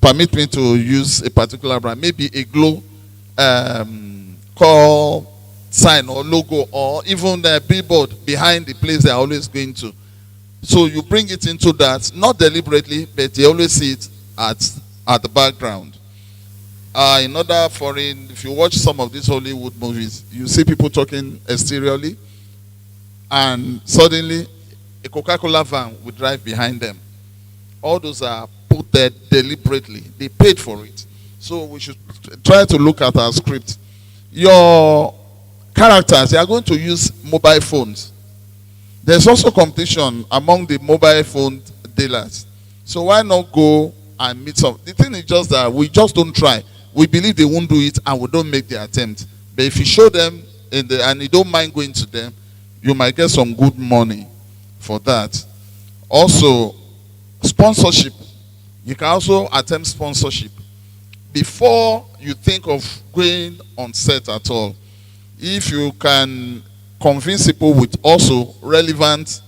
Speaker 14: permit me to use a particular brand, maybe a glow call sign or logo, or even the billboard behind the place they are always going to. So you bring it into that, not deliberately, but they always see it at the background. In other foreign, if you watch some of these Hollywood movies, you see people talking exteriorly, and suddenly a Coca-Cola van would drive behind them. All those are put there deliberately. They paid for it. So we should try to look at our script. Your characters, they are going to use mobile phones. There's also competition among the mobile phone dealers. So why not go and meet some? The thing is just that we just don't try. We believe they won't do it and we don't make the attempt. But if you show them and you don't mind going to them, you might get some good money for that. Also, sponsorship. You can also attempt sponsorship before you think of going on set at all. If you can convince people with also relevant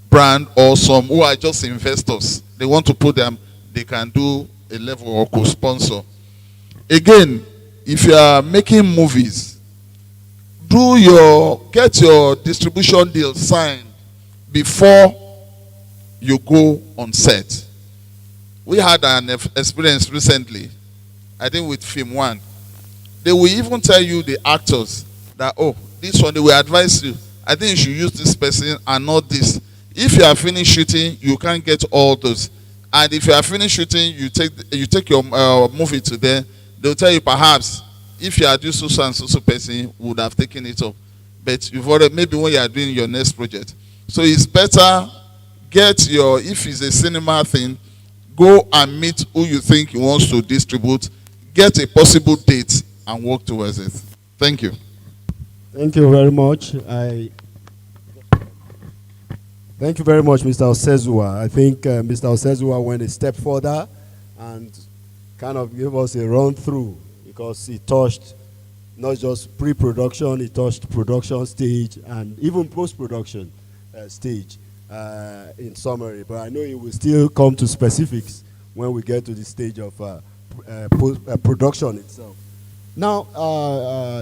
Speaker 14: brand or some who are just investors, they want to put them, they can do a level or co-sponsor. Again, if you are making movies, get your distribution deal signed before you go on set. We had an experience recently, I think with Film One. They will even tell you, the actors, that, oh, this one, they will advise you, I think you should use this person and not this. If you are finished shooting, you can't get all those. And if you are finished shooting, you take your movie to them, they'll tell you, perhaps, if you are doing so and so person, would have taken it up. But you've already, maybe when you are doing your next project. So it's better, if it's a cinema thing, go and meet who you think you want to distribute, get a possible date, and work towards it. Thank you.
Speaker 10: Thank you very much. Thank you very much, Mr. Osezua. I think Mr. Osezua went a step further and kind of gave us a run through, because he touched not just pre-production, he touched production stage and even post-production stage in summary. But I know he will still come to specifics when we get to the stage of production itself. Now,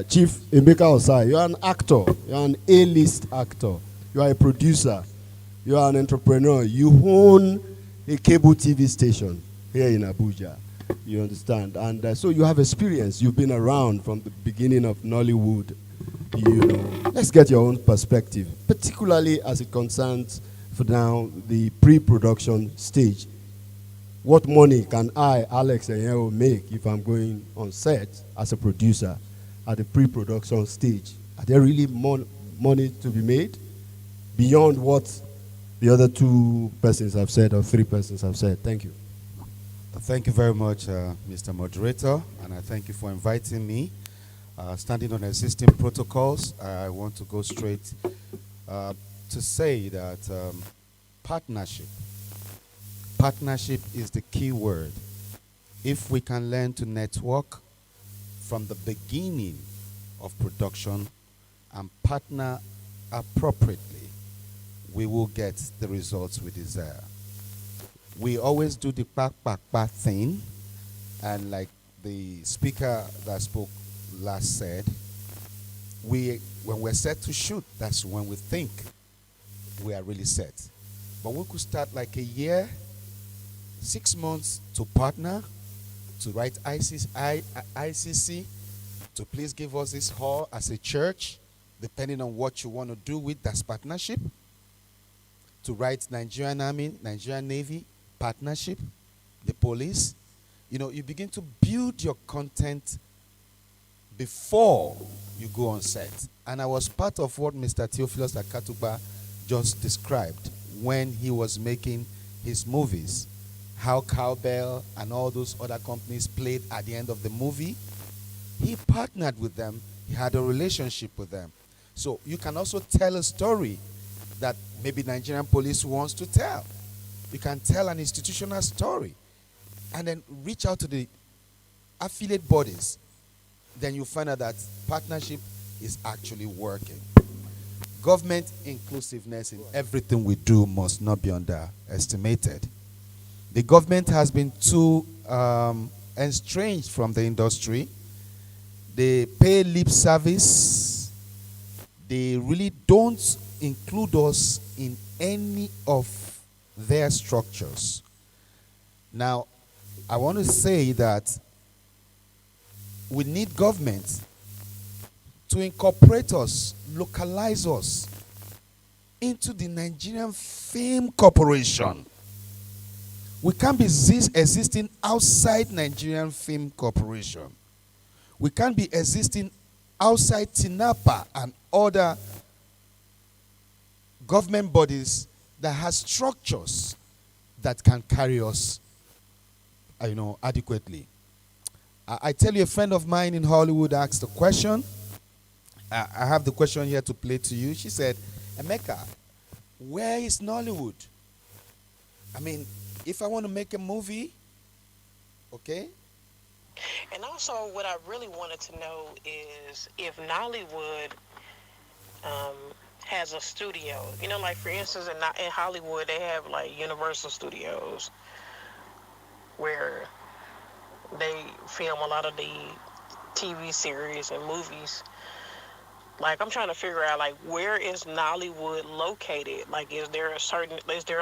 Speaker 10: Chief Emeka Osai, you are an actor, you are an A-list actor, you are a producer, you are an entrepreneur, you own a cable TV station here in Abuja, you understand? And so you have experience, you've been around from the beginning of Nollywood, you know. Let's get your own perspective, particularly as it concerns, for now, the pre-production stage. What money can I, Alex Enyeo, make if I'm going on set as a producer at the pre-production stage? Are there really more money to be made beyond what the other two persons have said or three persons have said? Thank you.
Speaker 15: Thank you very much, Mr. Moderator, and I thank you for inviting me. Standing on existing protocols, I want to go straight to say that partnership is the key word. If we can learn to network from the beginning of production and partner appropriately, we will get the results we desire. We always do the back thing, and like the speaker that spoke last said, when we're set to shoot, that's when we think we are really set. But we could start like a year, 6 months to partner, to write ICC, to please give us this hall as a church, depending on what you want to do with that partnership, to write Nigerian Army, Nigerian Navy, partnership, the police. You know, you begin to build your content before you go on set. And I was part of what Mr. Theophilus Akatuba just described when he was making his movies, how Cowbell and all those other companies played at the end of the movie, he partnered with them. He had a relationship with them. So you can also tell a story that maybe Nigerian police wants to tell. You can tell an institutional story and then reach out to the affiliate bodies. Then you find out that partnership is actually working. Government inclusiveness in everything we do must not be underestimated. The government has been too estranged from the industry. They pay lip service. They really don't include us in any of their structures. Now, I want to say that we need government to incorporate us, localize us into the Nigerian Film Corporation. We can't be existing outside Nigerian Film Corporation. We can't be existing outside TINAPA and other government bodies that has structures that can carry us, adequately. I tell you, a friend of mine in Hollywood asked a question. I have the question here to play to you. She said, Emeka, where is Nollywood? I mean, if I want to make a movie, okay?
Speaker 16: And also, what I really wanted to know is if Nollywood has a studio. You know, like for instance, in Hollywood, they have like Universal Studios where they film a lot of the TV series and movies. Like, I'm trying to figure out, like, where is Nollywood located? Like, is there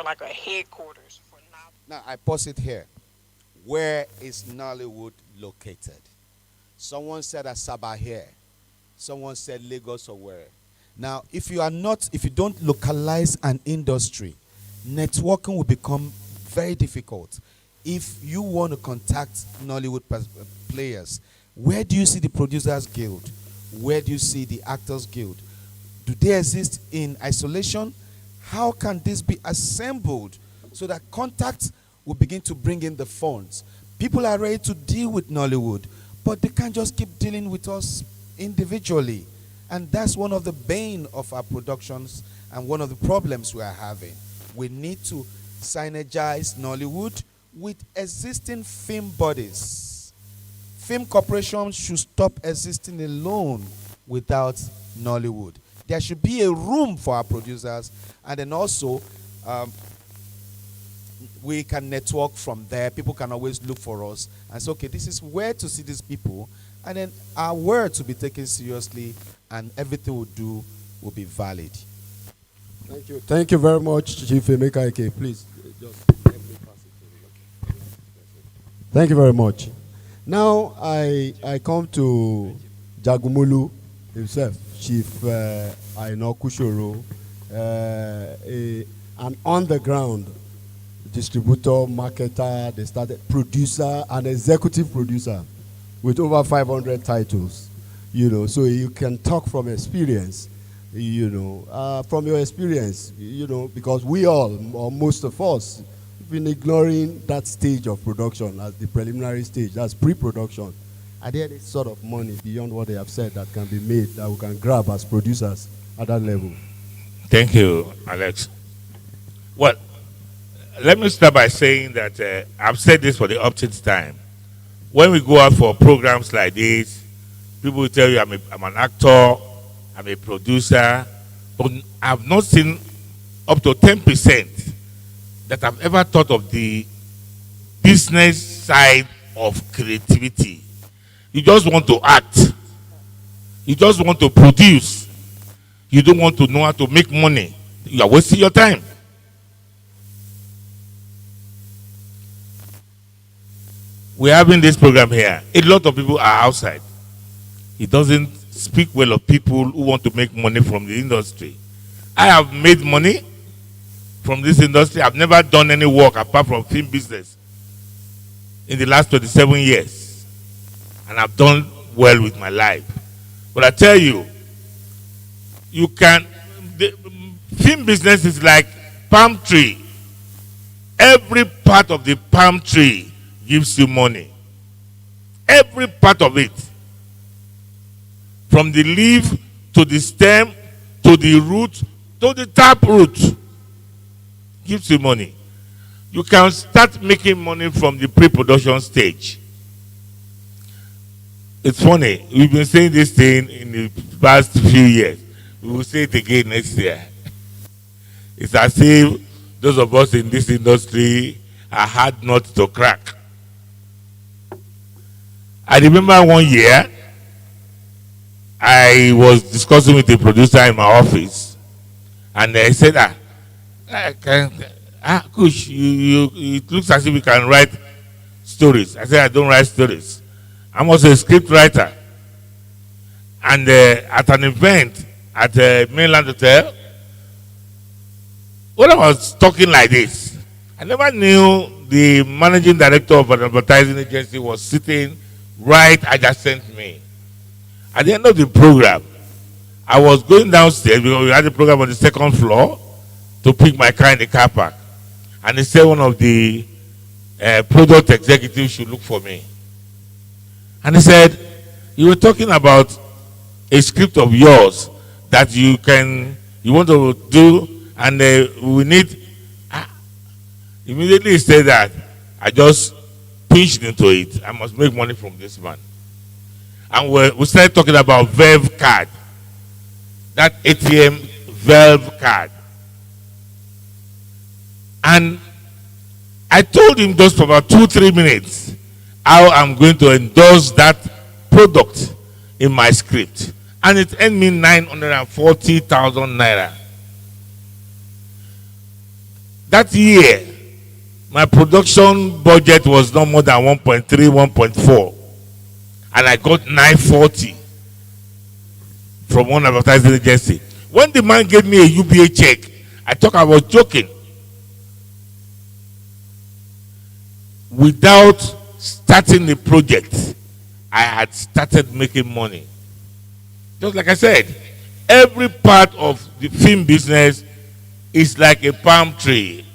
Speaker 16: like a headquarters for Nollywood?
Speaker 15: Now, I pause it here. Where is Nollywood located? Someone said Asaba here. Someone said Lagos or where. Now, if you don't localize an industry, networking will become very difficult. If you want to contact Nollywood players, where do you see the Producers Guild? Where do you see the Actors Guild? Do they exist in isolation? How can this be assembled so that contacts will begin to bring in the funds? People are ready to deal with Nollywood, but they can't just keep dealing with us individually. And that's one of the bane of our productions and one of the problems we are having. We need to synergize Nollywood with existing film bodies. Film corporations should stop existing alone without Nollywood. There should be a room for our producers, and then also we can network from there. People can always look for us and say, okay, this is where to see these people, and then our word to be taken seriously, and everything we do will be valid.
Speaker 10: Thank you. Thank you very much, Chief Emeka Ike. Please, thank you very much. Now I come to Jagumulu himself, Chief Aino Kushoro, an on-the-ground distributor, marketer, they started producer, and executive producer with over 500 titles. So you can talk from experience, from your experience, because we all, or most of us, been ignoring that stage of production as the preliminary stage. That's pre-production. Are there any sort of money beyond what they have said that can be made that we can grab as producers at that level?
Speaker 17: Thank you, Alex. Well, let me start by saying that I've said this for the uptake time. When we go out for programs like this, people will tell you I'm an actor, I'm a producer, but I've not seen up to 10% that I've ever thought of the business side of creativity. You just want to act. You just want to produce. You don't want to know how to make money. You are wasting your time. We're having this program here. A lot of people are outside. It doesn't speak well of people who want to make money from the industry. I have made money from this industry. I've never done any work apart from film business in the last 27 years. And I've done well with my life. But I tell you, the film business is like palm tree. every part of the palm tree gives you money. Every part of it. From the leaf to the stem to the root to the tap root gives you money. You can start making money from the pre-production stage. It's funny, we've been saying this thing in the past few years. We will say it again next year. It's as if those of us in this industry are hard nuts to crack. I remember one year, I was discussing with a producer in my office, and they said, Kush, it looks as if you can write stories. I said, I don't write stories. I'm also a script writer. And at an event at the Mainland Hotel, when I was talking like this, I never knew the managing director of an advertising agency was sitting right adjacent to me. At the end of the program, I was going downstairs because we had the program on the second floor to pick my car in the car park. And he said one of the product executives should look for me. And he said, you were talking about a script of yours that you want to do, and we need. Immediately he said that. I just pinched into it. I must make money from this man. And we started talking about Verve card. That ATM Verve card. And I told him just for about 2-3 minutes how I'm going to endorse that product in my script. And it earned me 940,000 naira. That year, my production budget was not more than 1.3, 1.4. And I got 940 from one advertising agency. When the man gave me a UBA check, I thought I was joking. Without starting the project, I had started making money. Just like I said, every part of the film business is like a palm tree.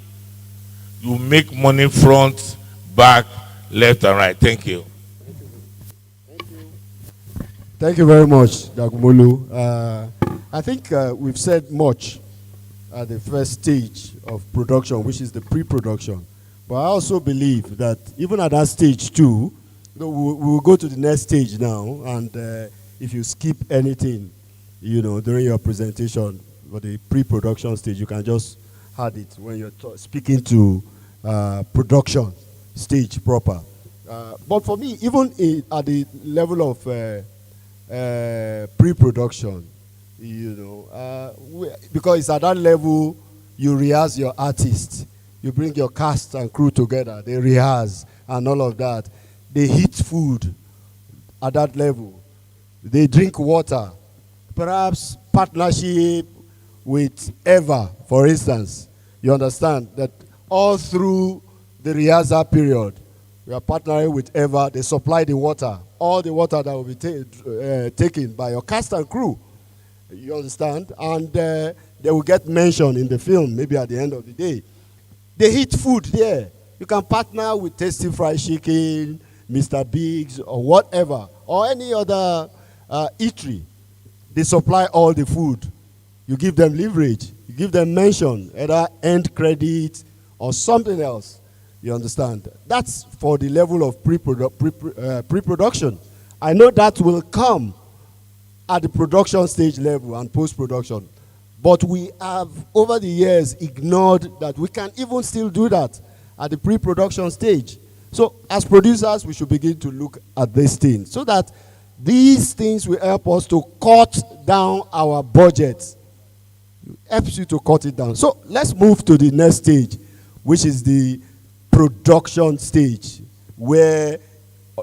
Speaker 17: You make money front, back, left, and right. Thank you.
Speaker 10: Thank you very much, Dagumolu. I think we've said much at the first stage of production, which is the pre-production. But I also believe that even at that stage too, we will go to the next stage now, and if you skip anything, during your presentation for the pre-production stage, you can just add it when you're speaking to production stage proper. But for me, even at the level of pre-production, because it's at that level you rehearse your artist. You bring your cast and crew together, they rehearse and all of that. They heat food at that level. They drink water. Perhaps partnership with Eva, for instance. You understand that all through the rehearsal period, we are partnering with Eva. They supply the water, all the water that will be taken by your cast and crew. You understand? And they will get mentioned in the film, maybe at the end of the day. They eat food there. You can partner with Tasty Fried Chicken, Mr. Biggs, or whatever, or any other eatery. They supply all the food. You give them leverage. You give them mention, either end credit or something else. You understand? That's for the level of pre-production. I know that will come at the production stage level and post-production. But we have, over the years, ignored that we can even still do that at the pre-production stage. So, as producers, we should begin to look at these things so that these things will help us to cut down our budget. It helps you to cut it down. So, let's move to the next stage, which is the production stage, where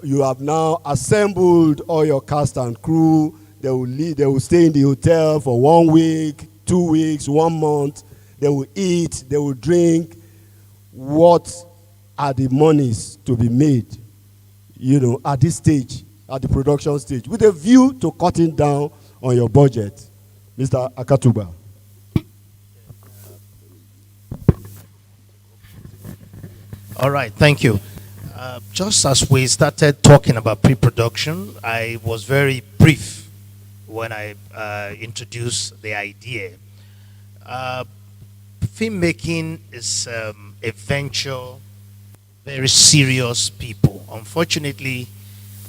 Speaker 10: you have now assembled all your cast and crew. They will stay in the hotel for 1 week, 2 weeks, 1 month. They will eat, they will drink. What are the monies to be made, at this stage, at the production stage, with a view to cutting down on your budget? Mr. Akatuba.
Speaker 12: All right, thank you. Just as we started talking about pre-production, I was very brief when I introduced the idea. Filmmaking is a venture, very serious people. Unfortunately,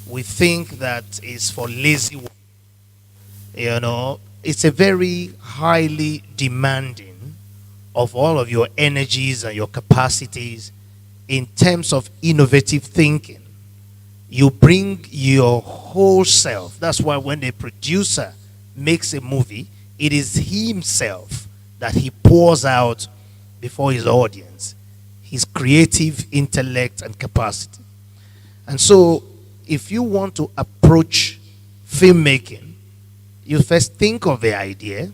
Speaker 12: we think that it's for lazy work. You know, it's a very highly demanding of all of your energies and your capacities in terms of innovative thinking. You bring your whole self. That's why when the producer makes a movie, it is himself that he pours out before his audience, his creative intellect and capacity. And so, if you want to approach filmmaking, you first think of the idea,